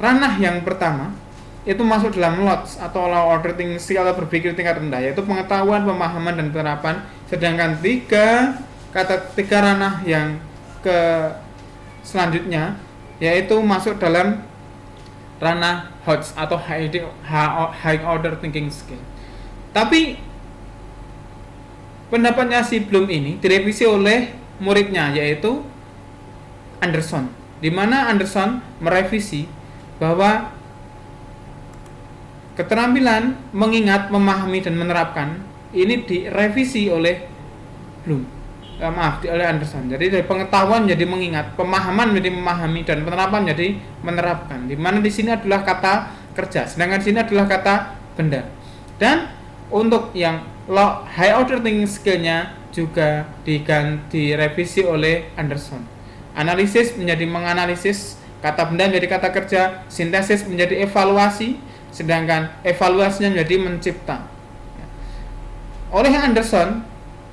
ranah yang pertama itu masuk dalam LOTS atau low order thinking skill atau berpikir tingkat rendah, yaitu pengetahuan, pemahaman, dan penerapan. Sedangkan tiga ranah yang ke selanjutnya yaitu masuk dalam ranah HOTS atau high order thinking skill. Tapi pendapatnya si Bloom ini direvisi oleh muridnya yaitu Anderson, di mana Anderson merevisi bahwa keterampilan mengingat, memahami, dan menerapkan ini direvisi oleh Bloom. Oleh Anderson. Jadi dari pengetahuan jadi mengingat, pemahaman menjadi memahami, dan penerapan jadi menerapkan. Di mana di sini adalah kata kerja, sedangkan di sini adalah kata benda. Dan untuk yang high order thinking skill-nya juga direvisi oleh Anderson. Analisis menjadi menganalisis, kata benda menjadi kata kerja, sintesis menjadi evaluasi, sedangkan evaluasinya menjadi mencipta. Oleh Anderson,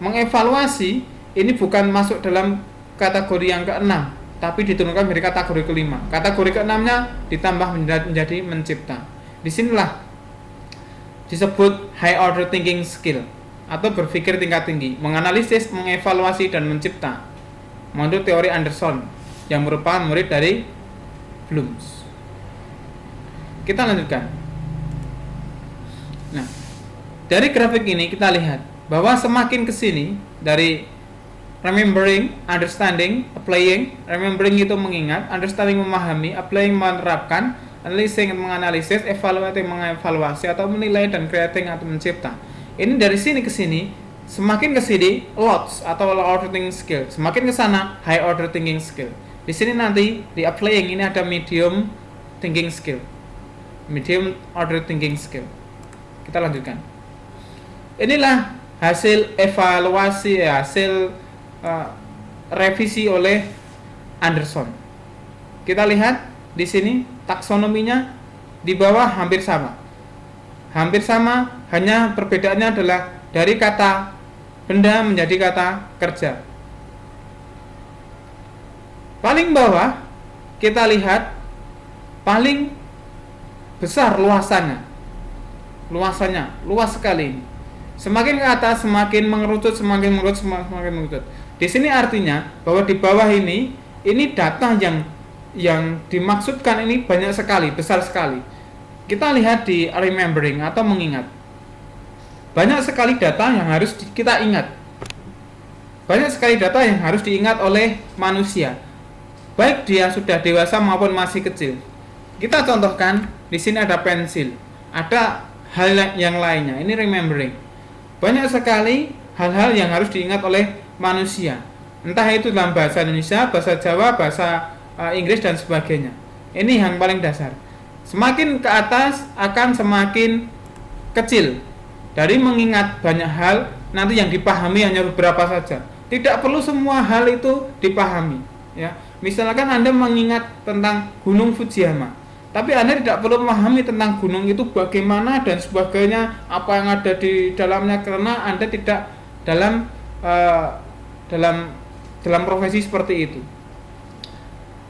mengevaluasi ini bukan masuk dalam kategori yang ke-6, tapi diturunkan menjadi kategori ke-5. Kategori ke-6-nya ditambah menjadi mencipta. Disinilah disebut high order thinking skill atau berpikir tingkat tinggi, menganalisis, mengevaluasi, dan mencipta menurut teori Anderson yang merupakan murid dari Blooms. Kita lanjutkan. Nah, dari grafik ini kita lihat bahwa semakin kesini dari remembering, understanding, applying. Remembering itu mengingat, understanding memahami, applying menerapkan, analyzing menganalisis, evaluating mengevaluasi atau menilai, dan creating atau mencipta. Ini dari sini ke sini, semakin ke sini lots atau low order thinking skill, semakin ke sana high order thinking skill. Di sini nanti di applying ini ada medium thinking skill, medium order thinking skill. Kita lanjutkan. Inilah hasil evaluasi, hasil revisi oleh Anderson. Kita lihat di sini taksonominya di bawah hampir sama. Hampir sama, hanya perbedaannya adalah dari kata benda menjadi kata kerja. Paling bawah kita lihat paling besar luasannya. Luas sekali ini. Semakin ke atas semakin mengerucut, semakin mengerucut. Di sini artinya bahwa di bawah ini data yang dimaksudkan ini banyak sekali, besar sekali. Kita lihat di remembering atau mengingat. Banyak sekali data yang harus kita ingat. Banyak sekali data yang harus diingat oleh manusia. Baik dia sudah dewasa maupun masih kecil. Kita contohkan, di sini ada pensil, ada hal yang lainnya. Ini remembering. Banyak sekali hal-hal yang harus diingat oleh manusia. Entah itu dalam bahasa Indonesia, bahasa Jawa, bahasa Inggris dan sebagainya. Ini yang paling dasar. Semakin ke atas akan semakin kecil. Dari mengingat banyak hal, nanti yang dipahami hanya beberapa saja. Tidak perlu semua hal itu dipahami. Ya, misalkan Anda mengingat tentang Gunung Fujiyama, tapi Anda tidak perlu memahami tentang gunung itu bagaimana dan sebagainya, apa yang ada di dalamnya, karena Anda tidak dalam profesi seperti itu.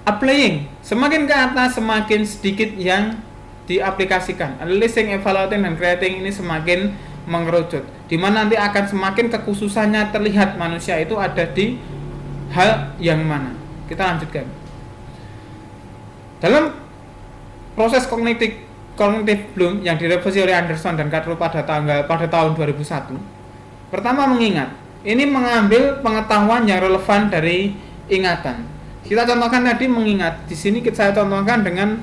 Applying, semakin ke atas semakin sedikit yang diaplikasikan. Analyzing, evaluating, dan creating ini semakin mengerucut, di mana nanti akan semakin kekhususannya terlihat manusia itu ada di hal yang mana. Kita lanjutkan. Dalam proses kognitif Bloom yang direvisi oleh Anderson dan Carroll pada tahun 2001, pertama mengingat. Ini mengambil pengetahuan yang relevan dari ingatan. Kita contohkan tadi mengingat. Di sini saya contohkan dengan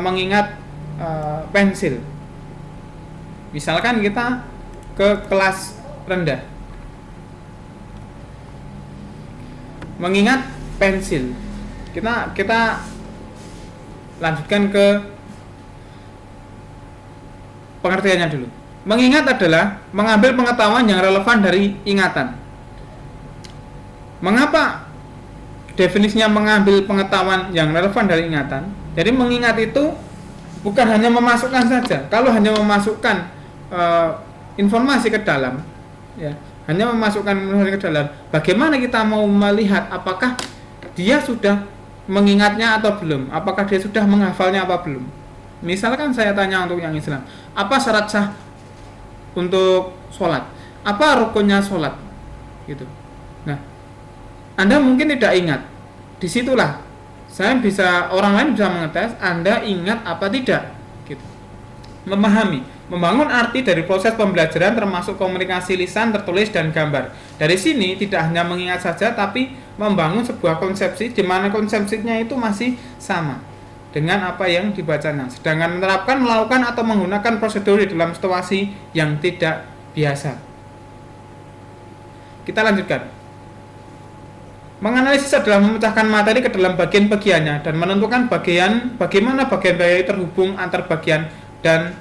mengingat pensil. Misalkan kita ke kelas rendah, mengingat pensil. Kita lanjutkan ke pengertiannya dulu. Mengingat adalah mengambil pengetahuan yang relevan dari ingatan. Mengapa definisinya mengambil pengetahuan yang relevan dari ingatan? Jadi mengingat itu bukan hanya memasukkan saja. Kalau hanya memasukkan informasi ke dalam, ya, hanya memasukkan informasi ke dalam, bagaimana kita mau melihat apakah dia sudah mengingatnya atau belum? Apakah dia sudah menghafalnya apa belum? Misalkan saya tanya untuk yang Islam, apa syarat sah untuk sholat? Apa rukunnya sholat? Gitu. Nah, Anda mungkin tidak ingat. Disitulah orang lain bisa mengetes Anda ingat apa tidak. Gitu. Memahami. Membangun arti dari proses pembelajaran termasuk komunikasi lisan, tertulis, dan gambar. Dari sini tidak hanya mengingat saja, tapi membangun sebuah konsepsi di mana konsepsinya itu masih sama dengan apa yang dibacanya. Sedangkan menerapkan, melakukan, atau menggunakan prosedur di dalam situasi yang tidak biasa. Kita lanjutkan. Menganalisis adalah memecahkan materi ke dalam bagian-bagiannya dan menentukan bagaimana bagian-bagian terhubung antar bagian dan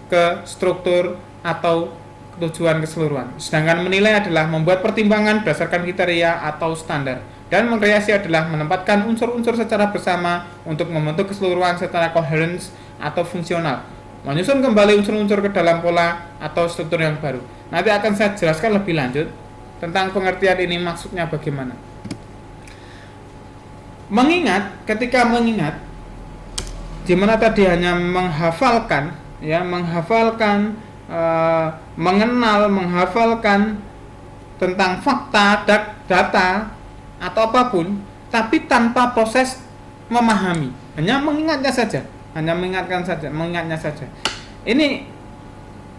ke struktur atau tujuan keseluruhan. Sedangkan menilai adalah membuat pertimbangan berdasarkan kriteria atau standar. Dan mengkreasi adalah menempatkan unsur-unsur secara bersama untuk membentuk keseluruhan secara coherence atau fungsional. Menyusun kembali unsur-unsur ke dalam pola atau struktur yang baru. Nanti akan saya jelaskan lebih lanjut tentang pengertian ini maksudnya bagaimana. Mengingat, ketika mengingat, di mana tadi hanya menghafalkan, mengenal, menghafalkan tentang fakta, data atau apapun, tapi tanpa proses memahami. hanya mengingatnya saja, mengingatnya saja. Ini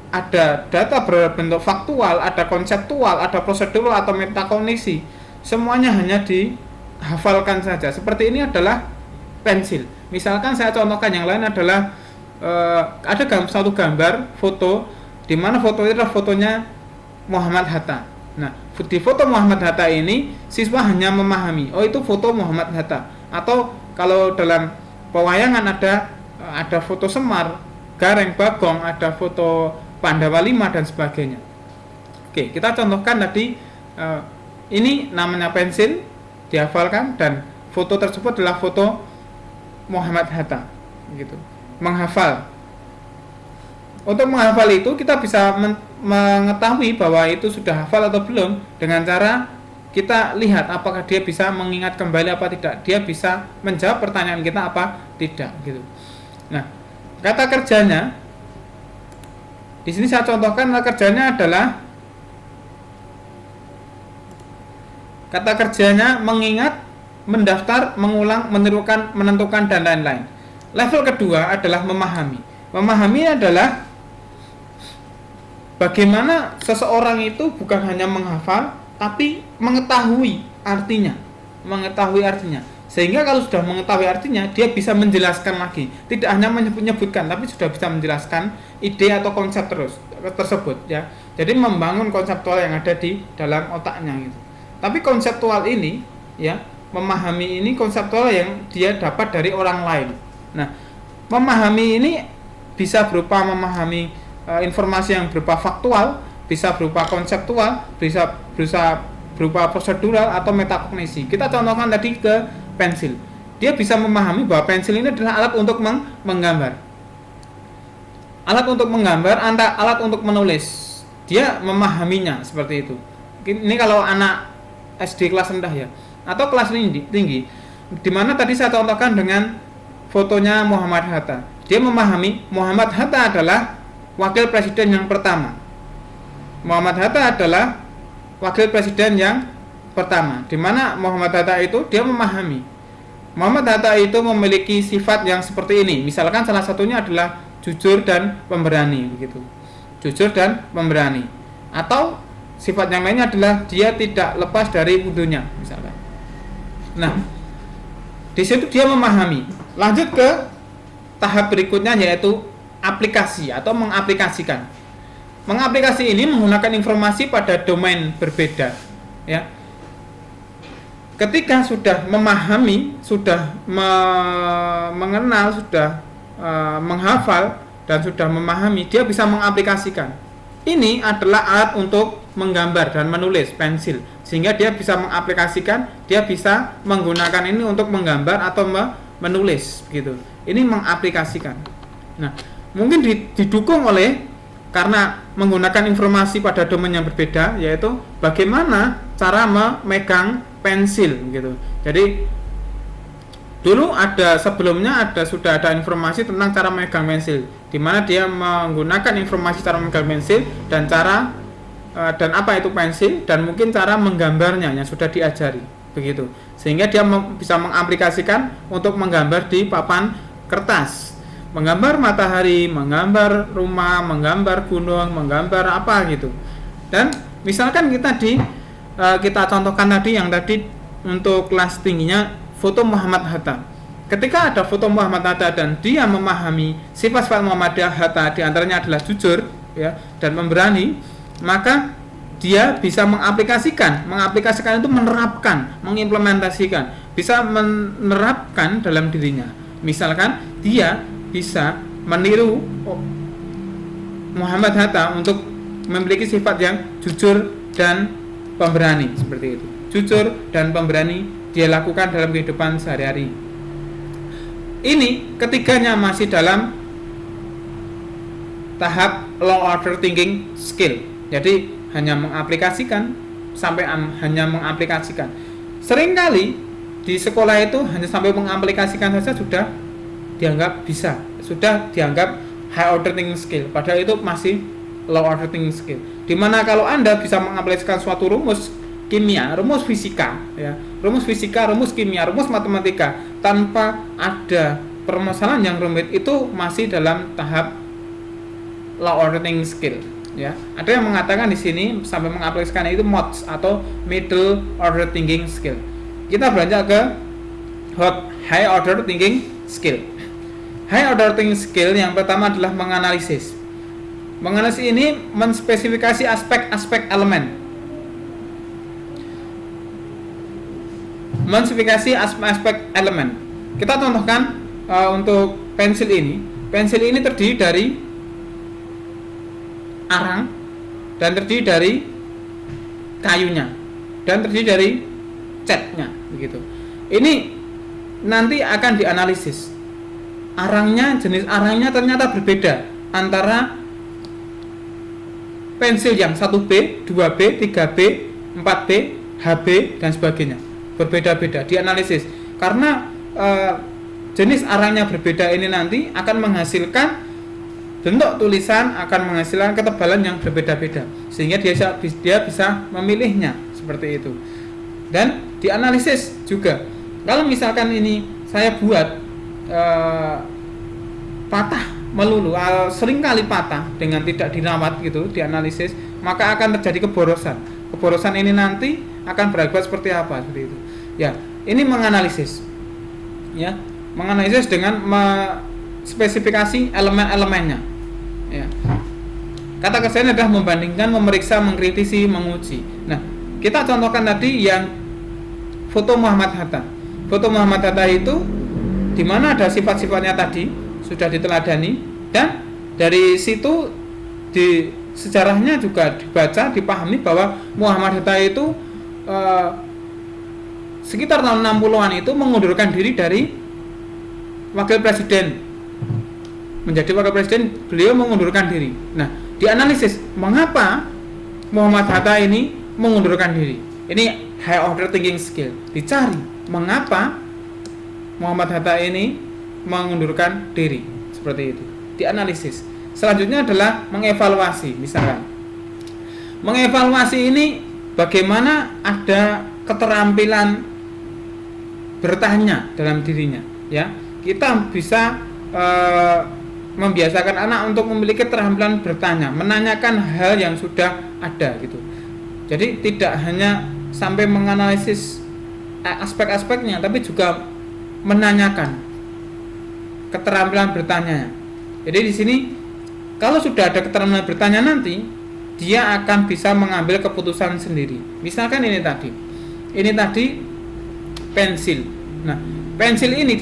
ada data berbentuk faktual, ada konseptual, ada prosedural atau metakognisi. Semuanya hanya dihafalkan saja. Seperti ini adalah pensil. Misalkan saya contohkan yang lain adalah ada satu gambar foto di mana foto itu adalah fotonya Muhammad Hatta. Nah, di foto Muhammad Hatta ini siswa hanya memahami, oh itu foto Muhammad Hatta. Atau kalau dalam pewayangan ada foto Semar, Gareng, Bagong, ada foto Pandawa V dan sebagainya. Oke, kita contohkan tadi ini namanya pensil, dihafalkan, dan foto tersebut adalah foto Muhammad Hatta, gitu. Menghafal. Untuk menghafal itu kita bisa mengetahui bahwa itu sudah hafal atau belum dengan cara kita lihat apakah dia bisa mengingat kembali apa tidak, dia bisa menjawab pertanyaan kita apa tidak, gitu. Nah, kata kerjanya di sini saya contohkan, kata kerjanya adalah kata kerjanya mengingat, mendaftar, mengulang, menirukan, menentukan, dan lain-lain. Level kedua adalah memahami. Memahami adalah bagaimana seseorang itu bukan hanya menghafal, tapi mengetahui artinya. Sehingga kalau sudah mengetahui artinya, dia bisa menjelaskan lagi. Tidak hanya menyebut-nyebutkan, tapi sudah bisa menjelaskan ide atau konsep tersebut, ya. Jadi membangun konseptual yang ada di dalam otaknya, gitu. Tapi konseptual ini, ya, memahami ini konseptual yang dia dapat dari orang lain. Nah, memahami ini bisa berupa memahami informasi yang berupa faktual, bisa berupa konseptual, bisa berupa prosedural atau metakognisi. Kita contohkan tadi ke pensil. Dia bisa memahami bahwa pensil ini adalah alat untuk menggambar. Alat untuk menggambar, alat untuk menulis. Dia memahaminya seperti itu. Ini kalau anak SD kelas rendah, ya, atau kelas tinggi. Di mana tadi saya contohkan dengan fotonya Muhammad Hatta. Dia memahami Muhammad Hatta adalah wakil presiden yang pertama. Muhammad Hatta adalah wakil presiden yang pertama, di mana Muhammad Hatta itu dia memahami Muhammad Hatta itu memiliki sifat yang seperti ini. Misalkan salah satunya adalah jujur dan pemberani, begitu. Jujur dan pemberani. Atau sifat yang lainnya adalah dia tidak lepas dari wudunya, misalkan. Nah, di situ dia memahami. Lanjut ke tahap berikutnya, yaitu aplikasi atau mengaplikasikan. Mengaplikasi ini menggunakan informasi pada domain berbeda, ya. Ketika sudah memahami, sudah mengenal, sudah menghafal dan sudah memahami, dia bisa mengaplikasikan. Ini adalah alat untuk menggambar dan menulis, pensil, sehingga dia bisa mengaplikasikan, dia bisa menggunakan ini untuk menggambar atau menulis, gitu. Ini mengaplikasikan. Nah, mungkin didukung oleh karena menggunakan informasi pada domain yang berbeda, yaitu bagaimana cara memegang pensil, gitu. Jadi dulu sebelumnya sudah ada informasi tentang cara memegang pensil, di mana dia menggunakan informasi cara memegang pensil dan apa itu pensil, dan mungkin cara menggambarnya yang sudah diajari, begitu. Sehingga dia bisa mengaplikasikan untuk menggambar di papan kertas. Menggambar matahari, menggambar rumah, menggambar gunung, menggambar apa gitu. Dan misalkan kita contohkan tadi yang tadi untuk kelas tingginya foto Muhammad Hatta. Ketika ada foto Muhammad Hatta dan dia memahami sifat-sifat Muhammad Hatta, di antaranya adalah jujur, ya, dan memberani, maka dia bisa mengaplikasikan itu menerapkan, mengimplementasikan, bisa menerapkan dalam dirinya. Misalkan dia bisa meniru Muhammad Hatta untuk memiliki sifat yang jujur dan pemberani, seperti itu. Jujur dan pemberani dia lakukan dalam kehidupan sehari-hari. Ini ketiganya masih dalam tahap low order thinking skill. Jadi hanya mengaplikasikan. Seringkali di sekolah itu hanya sampai mengaplikasikan saja sudah dianggap bisa, sudah dianggap high order thinking skill, padahal itu masih low order thinking skill. Dimana kalau Anda bisa mengaplikasikan suatu rumus kimia, rumus fisika, ya, rumus kimia, rumus matematika, tanpa ada permasalahan yang rumit itu masih dalam tahap low order thinking skill. Ya, ada yang mengatakan di sini sampai mengaplikasikan itu MOTS atau middle order thinking skill. Kita beranjak ke high order thinking skill. High order thinking skill yang pertama adalah menganalisis. Menganalisis ini menspesifikasi aspek-aspek elemen. Menspesifikasi aspek-aspek elemen. Kita contohkan untuk pensil ini. Pensil ini terdiri dari arang dan terdiri dari kayunya dan terdiri dari catnya, begitu. Ini nanti akan dianalisis. Jenis arangnya ternyata berbeda antara pensil yang 1B, 2B, 3B, 4B, HB dan sebagainya. Berbeda-beda, dianalisis. Karena jenis arangnya berbeda ini nanti akan menghasilkan bentuk tulisan, akan menghasilkan ketebalan yang berbeda-beda, sehingga dia bisa memilihnya seperti itu. Dan dianalisis juga. Kalau misalkan ini saya buat patah melulu, seringkali patah dengan tidak dirawat gitu, dianalisis, maka akan terjadi keborosan. Keborosan ini nanti akan berakibat seperti apa, seperti itu. Ya, ini menganalisis. Ya, menganalisis dengan spesifikasi elemen-elemennya. Ya. Kata kerjanya adalah membandingkan, memeriksa, mengkritisi, menguji. Nah, kita contohkan tadi yang foto Muhammad Hatta. Foto Muhammad Hatta itu di mana ada sifat-sifatnya tadi sudah diteladani, dan dari situ di sejarahnya juga dibaca, dipahami bahwa Muhammad Hatta itu sekitar tahun 60-an itu mengundurkan diri dari wakil presiden. Menjadi wakil presiden, beliau mengundurkan diri. Nah, dianalisis mengapa Muhammad Hatta ini mengundurkan diri. Ini high order thinking skill. Dicari mengapa Muhammad Hatta ini mengundurkan diri, seperti itu. Dianalisis. Selanjutnya adalah mengevaluasi. Misalkan mengevaluasi ini bagaimana ada keterampilan bertanya dalam dirinya, ya. Kita bisa membiasakan anak untuk memiliki keterampilan bertanya, menanyakan hal yang sudah ada gitu. Jadi tidak hanya sampai menganalisis aspek-aspeknya, tapi juga menanyakan keterampilan bertanya. Jadi di sini kalau sudah ada keterampilan bertanya nanti, dia akan bisa mengambil keputusan sendiri. Misalkan ini tadi pensil. Nah, pensil ini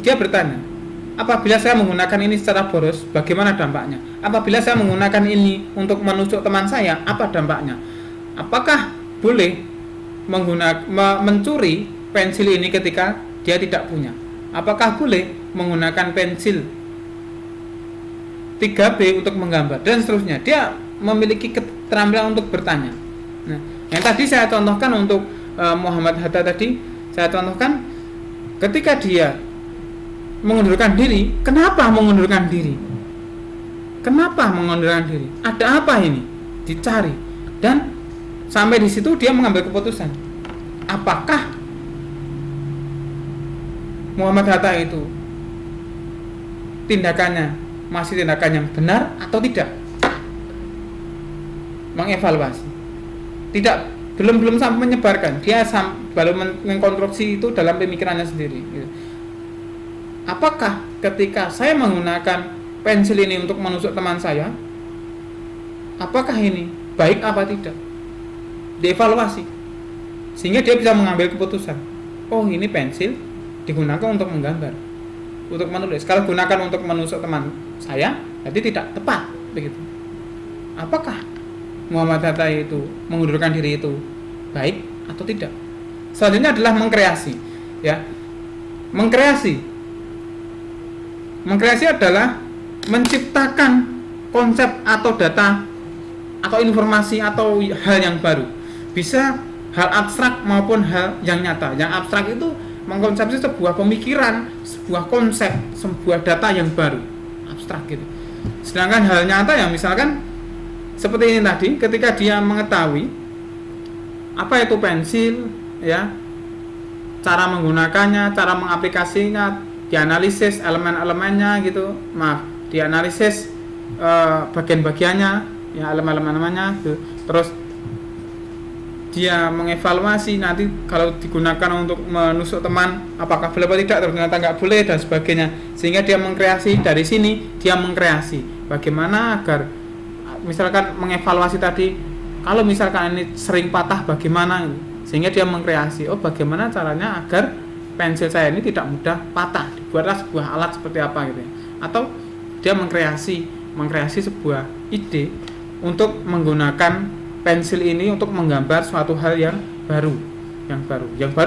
dia bertanya, apabila saya menggunakan ini secara boros, bagaimana dampaknya? Apabila saya menggunakan ini untuk menusuk teman saya, apa dampaknya? Apakah boleh mencuri pensil ini ketika dia tidak punya? Apakah boleh menggunakan pensil 3B untuk menggambar dan seterusnya? Dia memiliki keterampilan untuk bertanya. Nah, yang tadi saya contohkan untuk Muhammad Hatta tadi, saya contohkan ketika dia mengundurkan diri. Kenapa mengundurkan diri? Kenapa mengundurkan diri? Ada apa ini? Dicari. Dan sampai di situ dia mengambil keputusan. Apakah Muhammad Hatta itu tindakannya masih tindakan yang benar atau tidak? Mengevaluasi. Belum sampai menyebarkan. Dia baru mengkonstruksi itu dalam pemikirannya sendiri. Gitu. Apakah ketika saya menggunakan pensil ini untuk menusuk teman saya, apakah ini baik apa tidak? Dievaluasi, sehingga dia bisa mengambil keputusan. Oh, ini pensil digunakan untuk menggambar, untuk menulis. Kalau gunakan untuk menusuk teman saya, berarti tidak tepat, begitu. Apakah Muhammad Hatta itu mengundurkan diri itu baik atau tidak? Selanjutnya adalah mengkreasi, ya. Mengkreasi adalah menciptakan konsep atau data atau informasi atau hal yang baru. Bisa hal abstrak maupun hal yang nyata. Yang abstrak itu mengkonsepsi sebuah pemikiran, sebuah konsep, sebuah data yang baru. Abstrak gitu. Sedangkan hal nyata yang misalkan seperti ini tadi, ketika dia mengetahui apa itu pensil, ya, cara menggunakannya, cara mengaplikasinya, dianalisis elemen-elemennya gitu, dianalisis bagian-bagiannya, ya elemen-elemennya gitu. Terus dia mengevaluasi nanti kalau digunakan untuk menusuk teman apakah boleh atau tidak, ternyata nggak boleh dan sebagainya, sehingga dia mengkreasi dari sini, dia mengkreasi bagaimana agar misalkan mengevaluasi tadi, kalau misalkan ini sering patah bagaimana, sehingga dia mengkreasi bagaimana caranya agar pensil saya ini tidak mudah patah, dibuatlah sebuah alat seperti apa gitu ya. Atau dia mengkreasi sebuah ide untuk menggunakan pensil ini untuk menggambar suatu hal yang baru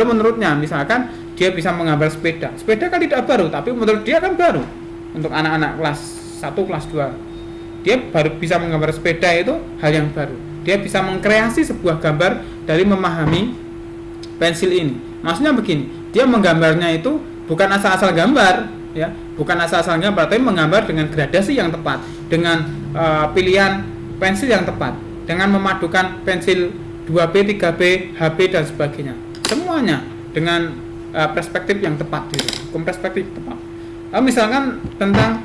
menurutnya. Misalkan dia bisa menggambar sepeda kan tidak baru, tapi menurut dia kan baru. Untuk anak-anak kelas 1, kelas 2, dia baru bisa menggambar sepeda, itu hal yang baru. Dia bisa mengkreasi sebuah gambar dari memahami pensil ini. Maksudnya begini, dia menggambarnya itu bukan asal-asal gambar ya, bukan asal-asal gambar, tapi menggambar dengan gradasi yang tepat, dengan pilihan pensil yang tepat, dengan memadukan pensil 2B, 3B, HB dan sebagainya. Semuanya dengan perspektif yang tepat gitu. Perspektif tepat. Misalkan tentang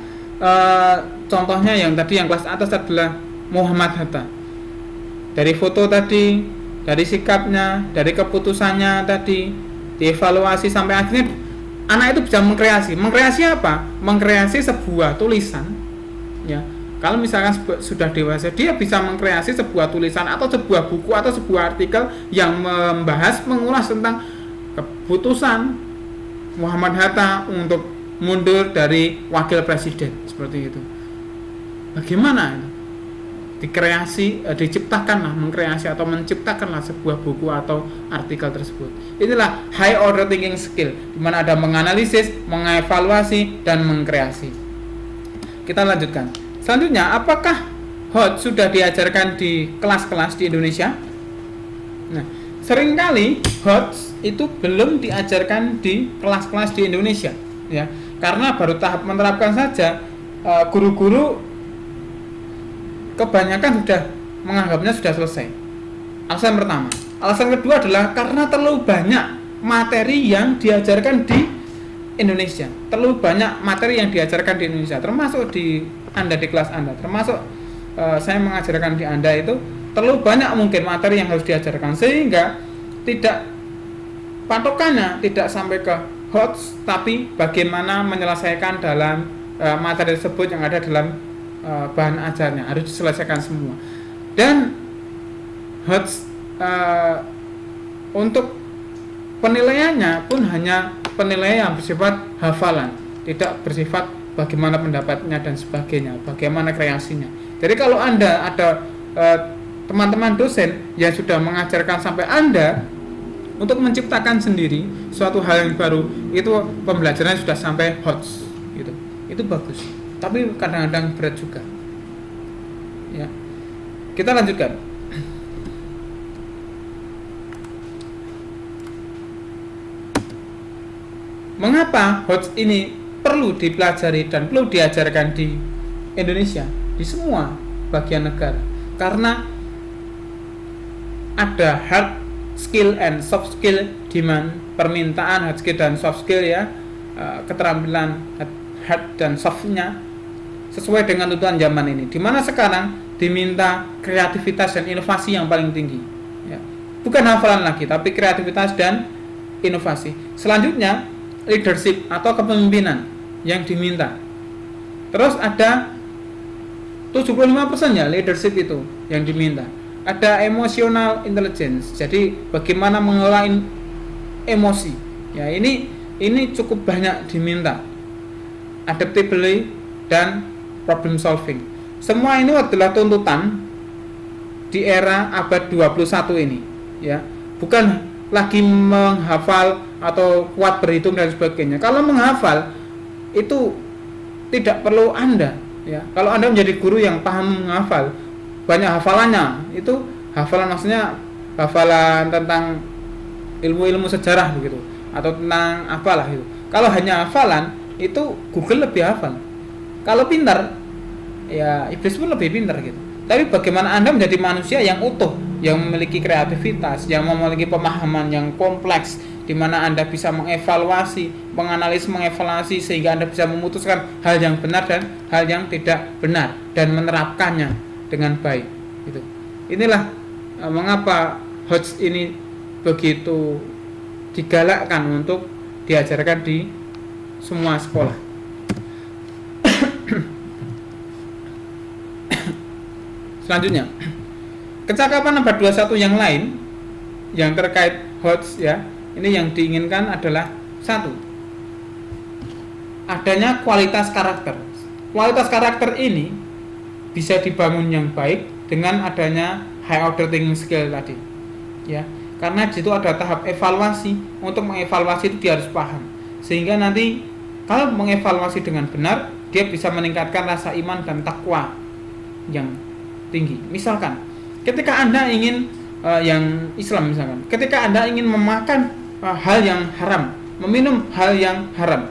contohnya yang tadi yang kelas atas adalah Muhammad Hatta. Dari foto tadi, dari sikapnya, dari keputusannya tadi, dievaluasi sampai akhirnya anak itu bisa mengkreasi. Mengkreasi apa? Mengkreasi sebuah tulisan ya. Kalau misalkan sudah dewasa, dia bisa mengkreasi sebuah tulisan atau sebuah buku atau sebuah artikel yang membahas, mengulas tentang keputusan Muhammad Hatta untuk mundur dari wakil presiden, seperti itu. Bagaimana itu? Diciptakanlah, mengkreasi atau menciptakanlah sebuah buku atau artikel tersebut. Inilah high order thinking skill, di mana ada menganalisis, mengevaluasi, dan mengkreasi. Kita lanjutkan. Selanjutnya, apakah HOT sudah diajarkan di kelas-kelas di Indonesia? Nah, seringkali HOT itu belum diajarkan di kelas-kelas di Indonesia, ya, karena baru tahap menerapkan saja. Guru-guru kebanyakan sudah menganggapnya sudah selesai. Alasan pertama. Alasan kedua adalah karena terlalu banyak materi yang diajarkan di Indonesia. Terlalu banyak materi yang diajarkan di Indonesia, termasuk di Anda, di kelas Anda, termasuk saya mengajarkan di Anda, itu terlalu banyak mungkin materi yang harus diajarkan, sehingga tidak, patokannya tidak sampai ke HOTS, tapi bagaimana menyelesaikan dalam materi tersebut yang ada dalam bahan ajarnya, harus diselesaikan semua. Dan HOTS untuk penilaiannya pun hanya penilaian yang bersifat hafalan, tidak bersifat bagaimana pendapatnya dan sebagainya, bagaimana kreasinya. Jadi kalau Anda ada teman-teman dosen yang sudah mengajarkan sampai Anda untuk menciptakan sendiri suatu hal yang baru, itu pembelajarannya sudah sampai HOTS gitu. Itu bagus. Tapi kadang-kadang berat juga. Ya. Kita lanjutkan. Mengapa HOTS ini perlu dipelajari dan perlu diajarkan di Indonesia, di semua bagian negara? Karena ada hard skill and soft skill demand, permintaan hard skill dan soft skill ya, keterampilan hard dan softnya sesuai dengan tuntutan zaman ini, dimana sekarang diminta kreativitas dan inovasi yang paling tinggi ya. Bukan hafalan lagi, tapi kreativitas dan inovasi. Selanjutnya leadership atau kepemimpinan yang diminta. Terus ada 75% ya leadership itu yang diminta. Ada emotional intelligence, jadi bagaimana mengelola emosi ya, ini cukup banyak diminta. Adaptability dan problem solving, semua ini adalah tuntutan di era abad 21 ini ya. Bukan lagi menghafal atau kuat berhitung dan sebagainya. Kalau menghafal itu tidak perlu Anda ya. Kalau Anda menjadi guru yang paham menghafal, banyak hafalannya, itu hafalan maksudnya hafalan tentang ilmu-ilmu sejarah begitu, atau tentang apalah itu. Kalau hanya hafalan, itu Google lebih hafal. Kalau pintar, ya iblis pun lebih pintar gitu. Tapi bagaimana Anda menjadi manusia yang utuh, yang memiliki kreativitas, yang memiliki pemahaman yang kompleks, di mana Anda bisa mengevaluasi, mengevaluasi sehingga Anda bisa memutuskan hal yang benar dan hal yang tidak benar dan menerapkannya dengan baik. Gitu. Inilah mengapa HOTS ini begitu digalakkan untuk diajarkan di semua sekolah. Selanjutnya, kecakapan abad 21 yang lain yang terkait HOTS ya, ini yang diinginkan adalah satu, adanya kualitas karakter. Kualitas karakter ini bisa dibangun yang baik dengan adanya high order thinking skill tadi. Ya, karena di situ ada tahap evaluasi. Untuk mengevaluasi itu dia harus paham. Sehingga nanti kalau mengevaluasi dengan benar, dia bisa meningkatkan rasa iman dan takwa yang tinggi. Misalkan, ketika Anda ingin yang Islam misalkan, ketika Anda ingin memakan hal yang haram, meminum hal yang haram,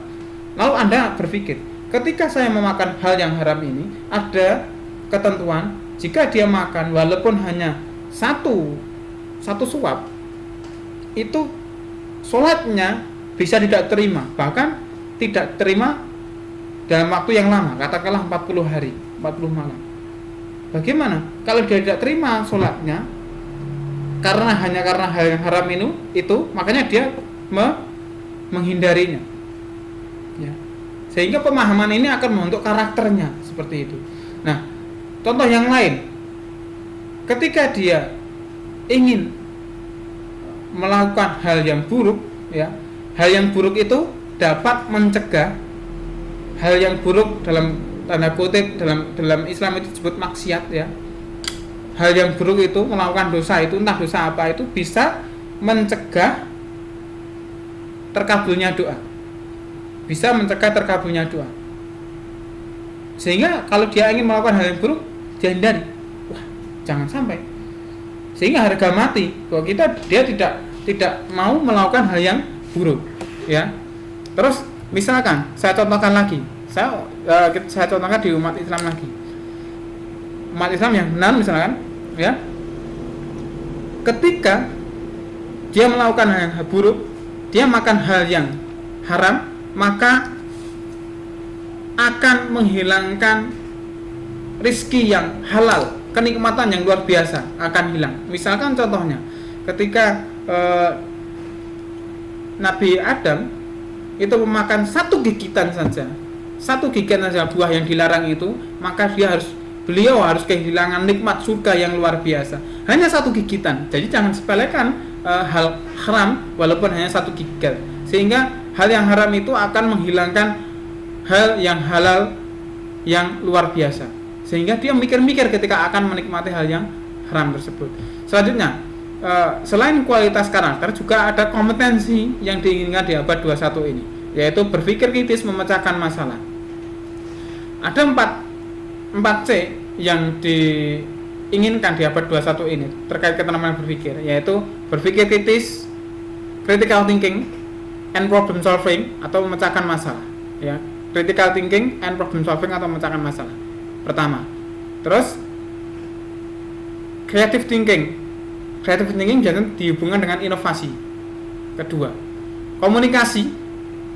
lalu Anda berpikir, ketika saya memakan hal yang haram ini, ada ketentuan, jika dia makan walaupun hanya satu suap, itu sholatnya bisa tidak terima, bahkan tidak terima dalam waktu yang lama, katakanlah 40 hari, 40 malam. Bagaimana kalau dia tidak terima sholatnya karena hal yang haram itu makanya dia menghindarinya ya. Sehingga pemahaman ini akan membentuk karakternya seperti itu. Nah, contoh yang lain, ketika dia ingin melakukan hal yang buruk ya, hal yang buruk itu dapat mencegah hal yang buruk, dalam tanda kutip, dalam Islam itu disebut maksiat ya. Hal yang buruk itu, melakukan dosa itu, entah dosa apa itu, bisa mencegah terkabulnya doa. Bisa mencegah terkabulnya doa. Sehingga kalau dia ingin melakukan hal yang buruk, dia hindari. Wah, jangan sampai. Sehingga harga mati bahwa dia tidak mau melakukan hal yang buruk, ya. Terus misalkan saya contohkan lagi, saya contohkan di umat Islam lagi. Umat Islam yang benar misalkan, ya. Ketika dia melakukan hal yang buruk, dia makan hal yang haram, maka akan menghilangkan rizki yang halal, kenikmatan yang luar biasa akan hilang. Misalkan contohnya, ketika Nabi Adam itu memakan satu gigitan saja buah yang dilarang itu, maka beliau harus kehilangan nikmat surga yang luar biasa. Hanya satu gigitan. Jadi jangan sepelekan hal haram walaupun hanya satu gigitan. Sehingga hal yang haram itu akan menghilangkan hal yang halal yang luar biasa. Sehingga dia mikir-mikir ketika akan menikmati hal yang haram tersebut. Selanjutnya, selain kualitas karakter, juga ada kompetensi yang diinginkan di abad 21 ini, yaitu berpikir kritis, memecahkan masalah. Ada 4 C yang diinginkan di abad 21 ini terkait keterampilan berpikir, yaitu berpikir kritis, critical thinking, and problem solving atau memecahkan masalah. Ya, critical thinking and problem solving atau memecahkan masalah. Pertama. Terus creative thinking. Creative thinking jangan dihubungkan dengan inovasi. Kedua, komunikasi.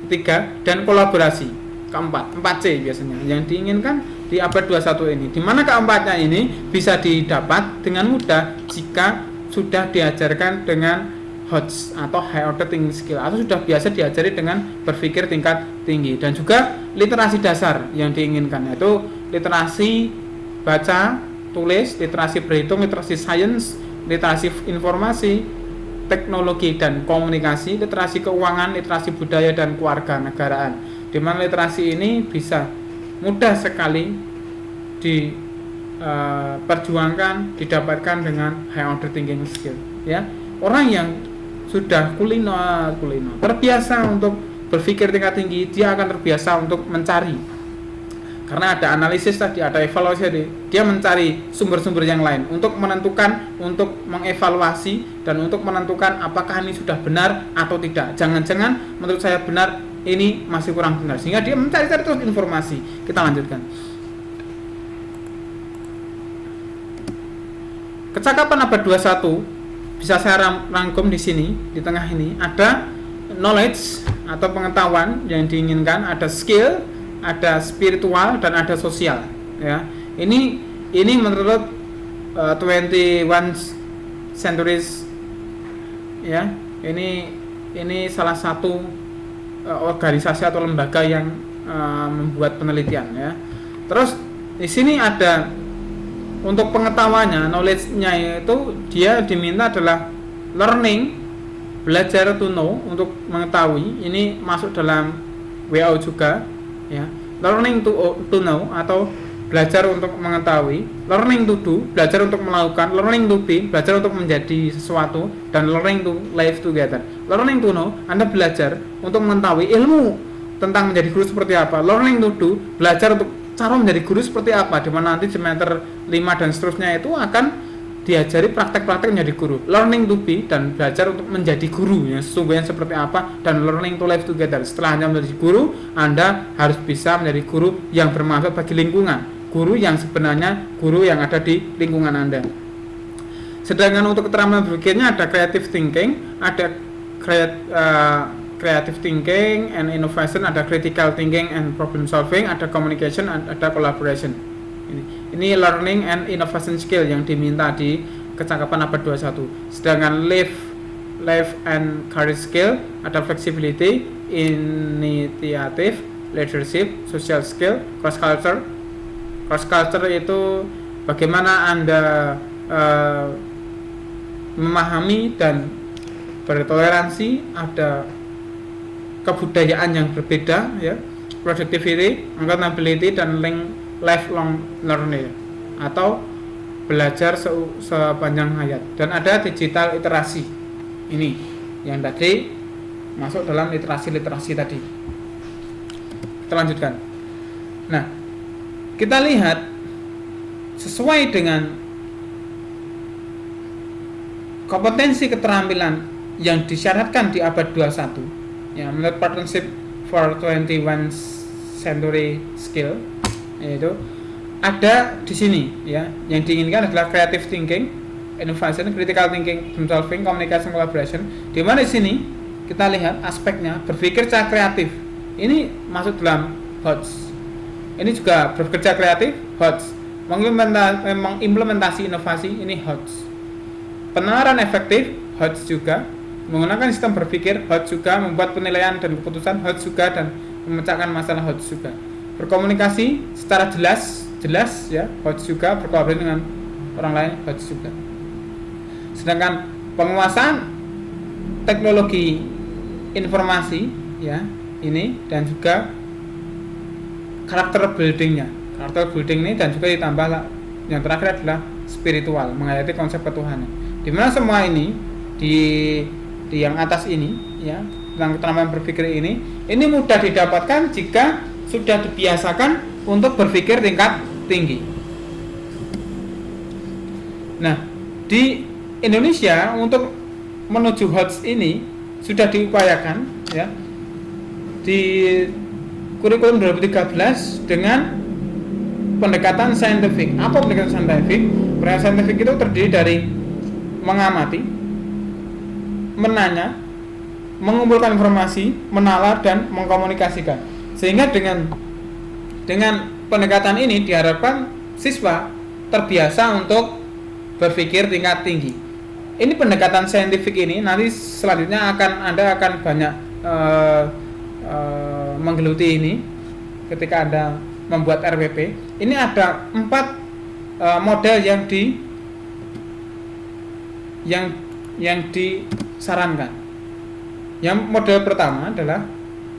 Ketiga, dan kolaborasi. Keempat, 4C biasanya yang diinginkan di abad 21 ini. Di mana keempatnya ini bisa didapat dengan mudah jika sudah diajarkan dengan HOTS atau high order thinking skill, atau sudah biasa diajari dengan berpikir tingkat tinggi. Dan juga literasi dasar yang diinginkan, yaitu literasi baca, tulis, literasi berhitung, literasi sains, literasi informasi, teknologi dan komunikasi, literasi keuangan, literasi budaya dan keluarga negaraan. Di mana literasi ini bisa mudah sekali diperjuangkan, didapatkan dengan high order thinking skill. Ya, orang yang sudah kulino terbiasa untuk berpikir tingkat tinggi, dia akan terbiasa untuk mencari. Karena ada analisis tadi, ada evaluasi tadi, dia mencari sumber-sumber yang lain untuk menentukan, untuk mengevaluasi dan untuk menentukan apakah ini sudah benar atau tidak. Jangan-jangan menurut saya benar, ini masih kurang benar, sehingga dia mencari-cari terus informasi. Kita lanjutkan. Kecakapan abad 21 bisa saya rangkum di sini, di tengah ini ada knowledge atau pengetahuan yang diinginkan, ada skill, ada spiritual, dan ada sosial. Ya, ini menurut 21 centuries. Ya, ini salah satu organisasi atau lembaga yang membuat penelitian. Ya, terus di sini ada untuk pengetahuannya, knowledge-nya itu dia diminta adalah learning, belajar to know, untuk mengetahui. Ini masuk dalam WHO juga, ya. Learning to know atau belajar untuk mengetahui, learning to do, belajar untuk melakukan, learning to be, belajar untuk menjadi sesuatu, dan learning to live together. Learning to know, Anda belajar untuk mengetahui ilmu tentang menjadi guru seperti apa. Learning to do, belajar untuk cara menjadi guru seperti apa, di mana nanti semester 5 dan seterusnya itu akan diajari praktek-praktek menjadi guru. Learning to be, dan belajar untuk menjadi guru yang sesungguhnya seperti apa, dan learning to live together. Setelah Anda menjadi guru, Anda harus bisa menjadi guru yang bermanfaat bagi lingkungan, guru yang sebenarnya guru yang ada di lingkungan Anda. Sedangkan untuk keterampilan berpikirnya ada creative thinking, ada creative thinking and innovation, ada critical thinking and problem solving, ada communication, ada collaboration. Ini learning and innovation skill yang diminta di kecakapan abad 21. Sedangkan life and career skill, ada flexibility, initiative, leadership, social skill, cross culture. Cross culture itu bagaimana Anda memahami dan bertoleransi, ada kebudayaan yang berbeda, ya, productivity, accountability, dan lifelong learning atau belajar sepanjang hayat. Dan ada digital literasi, ini yang tadi masuk dalam literasi tadi. Kita lanjutkan. Nah, kita lihat sesuai dengan kompetensi keterampilan yang disyaratkan di abad 21, ya, menurut Partnership for 21 Century Skill, yaitu ada di sini, ya, yang diinginkan adalah creative thinking, innovation, critical thinking, problem solving, communication, collaboration. Di mana di sini kita lihat aspeknya berpikir secara kreatif. Ini masuk dalam HOTS. Ini juga bekerja kreatif, HOTS. Mengimplementasi inovasi, ini HOTS. Penalaran efektif, HOTS juga. Menggunakan sistem berpikir, HOTS juga. Membuat penilaian dan keputusan, HOTS juga. Dan memecahkan masalah, HOTS juga. Berkomunikasi secara jelas, ya, HOTS juga. Berkolaborasi dengan orang lain, HOTS juga. Sedangkan penguasaan teknologi informasi, ya, ini, dan juga karakter buildingnya. Karakter building ini dan juga ditambah yang terakhir adalah spiritual, menghayati konsep ketuhanan. Di mana semua ini di yang atas ini, ya, tentang keterampilan berpikir ini mudah didapatkan jika sudah dibiasakan untuk berpikir tingkat tinggi. Nah, di Indonesia untuk menuju HOTS ini sudah diupayakan, ya, di kurikulum 2013 dengan pendekatan saintifik. Apa pendekatan saintifik? Pendekatan saintifik itu terdiri dari mengamati, menanya, mengumpulkan informasi, menalar, dan mengkomunikasikan. Sehingga dengan pendekatan ini diharapkan siswa terbiasa untuk berpikir tingkat tinggi. Ini pendekatan saintifik ini nanti selanjutnya Anda akan banyak menggeluti ini ketika Anda membuat RPP. Ini ada 4 model yang disarankan. Yang model pertama adalah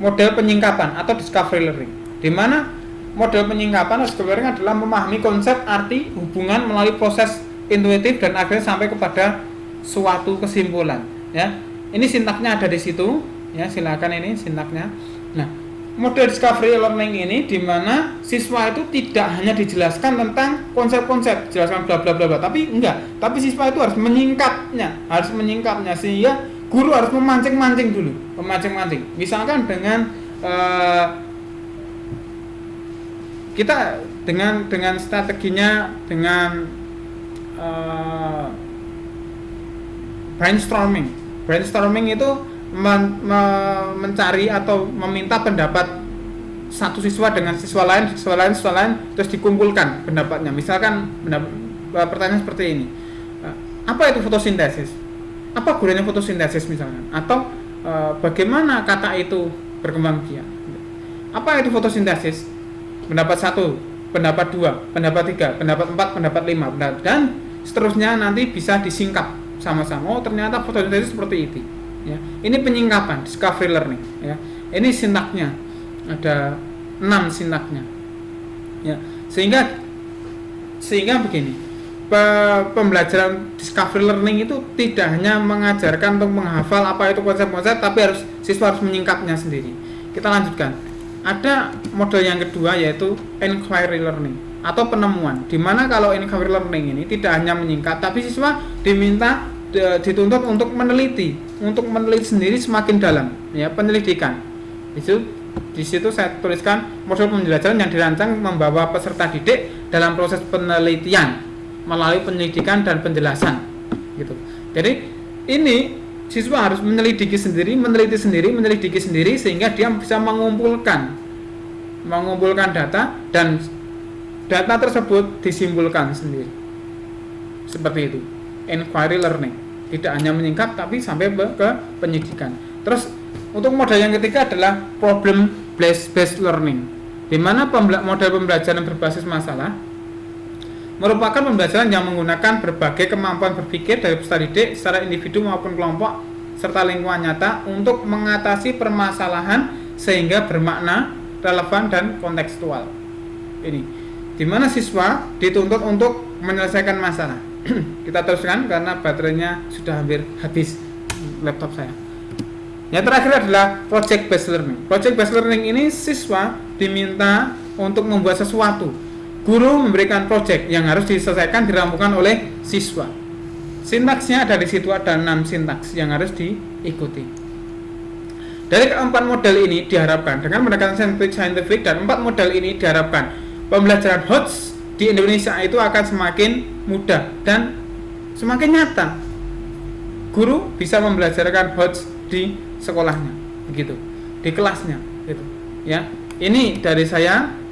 model penyingkapan atau discovery learning, di mana model penyingkapan atau discovery learning adalah memahami konsep, arti, hubungan melalui proses intuitif dan akhirnya sampai kepada suatu kesimpulan, ya. Ini sintaknya ada di situ, ya, silakan ini sintaknya. Nah, model discovery learning ini di mana siswa itu tidak hanya dijelaskan tentang konsep-konsep, jelaskan bla bla bla bla, tapi siswa itu harus menyingkapnya sehingga guru harus memancing dulu. Misalkan dengan kita dengan strateginya dengan brainstorming itu mencari atau meminta pendapat satu siswa dengan siswa lain, terus dikumpulkan pendapatnya. Misalkan pertanyaan seperti ini, apa itu fotosintesis? Apa gunanya fotosintesis misalkan? Atau bagaimana kata itu berkembang biak? Apa itu fotosintesis? Pendapat 1, pendapat 2, pendapat 3, pendapat 4, pendapat 5, dan seterusnya nanti bisa disingkap sama-sama. Oh, ternyata fotosintesis seperti itu. Ya, ini penyingkapan, discovery learning. Ya, ini sintaknya ada 6 sintaknya. Ya, sehingga begini, pembelajaran discovery learning itu tidak hanya mengajarkan untuk menghafal apa itu konsep-konsep, tapi siswa harus menyingkapnya sendiri. Kita lanjutkan. Ada model yang kedua yaitu inquiry learning atau penemuan, dimana kalau inquiry learning ini tidak hanya menyingkap, tapi siswa dituntut untuk meneliti sendiri semakin dalam, ya, penyelidikan. Di situ saya tuliskan model pembelajaran yang dirancang membawa peserta didik dalam proses penelitian melalui penyelidikan dan penjelasan, gitu. Jadi ini siswa harus meneliti sendiri sehingga dia bisa mengumpulkan data, dan data tersebut disimpulkan sendiri. Seperti itu. Inquiry learning. Tidak hanya menyingkap tapi sampai ke penyidikan. Terus untuk model yang ketiga adalah problem based learning, di mana model pembelajaran berbasis masalah merupakan pembelajaran yang menggunakan berbagai kemampuan berpikir dari peserta didik secara individu maupun kelompok serta lingkungan nyata untuk mengatasi permasalahan sehingga bermakna, relevan, dan kontekstual. Ini di mana siswa dituntut untuk menyelesaikan masalah. Kita teruskan karena baterainya sudah hampir habis laptop saya. Yang terakhir adalah project based learning. Project based learning ini siswa diminta untuk membuat sesuatu. Guru memberikan project yang harus diselesaikan, dirampungkan oleh siswa. Sintaksnya ada di situ, ada 6 sintaks yang harus diikuti. Dari keempat model ini diharapkan dengan menggunakan scientific dan 4 model ini diharapkan pembelajaran HOTS di Indonesia itu akan semakin mudah dan semakin nyata. Guru bisa membelajarkan HOTS di sekolahnya, begitu, di kelasnya, gitu. Ya, ini dari saya.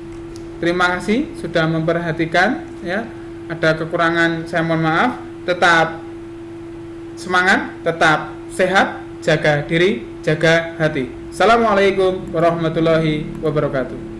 Terima kasih sudah memperhatikan, ya. Ada kekurangan saya mohon maaf. Tetap semangat, tetap sehat, jaga diri, jaga hati. Assalamualaikum warahmatullahi wabarakatuh.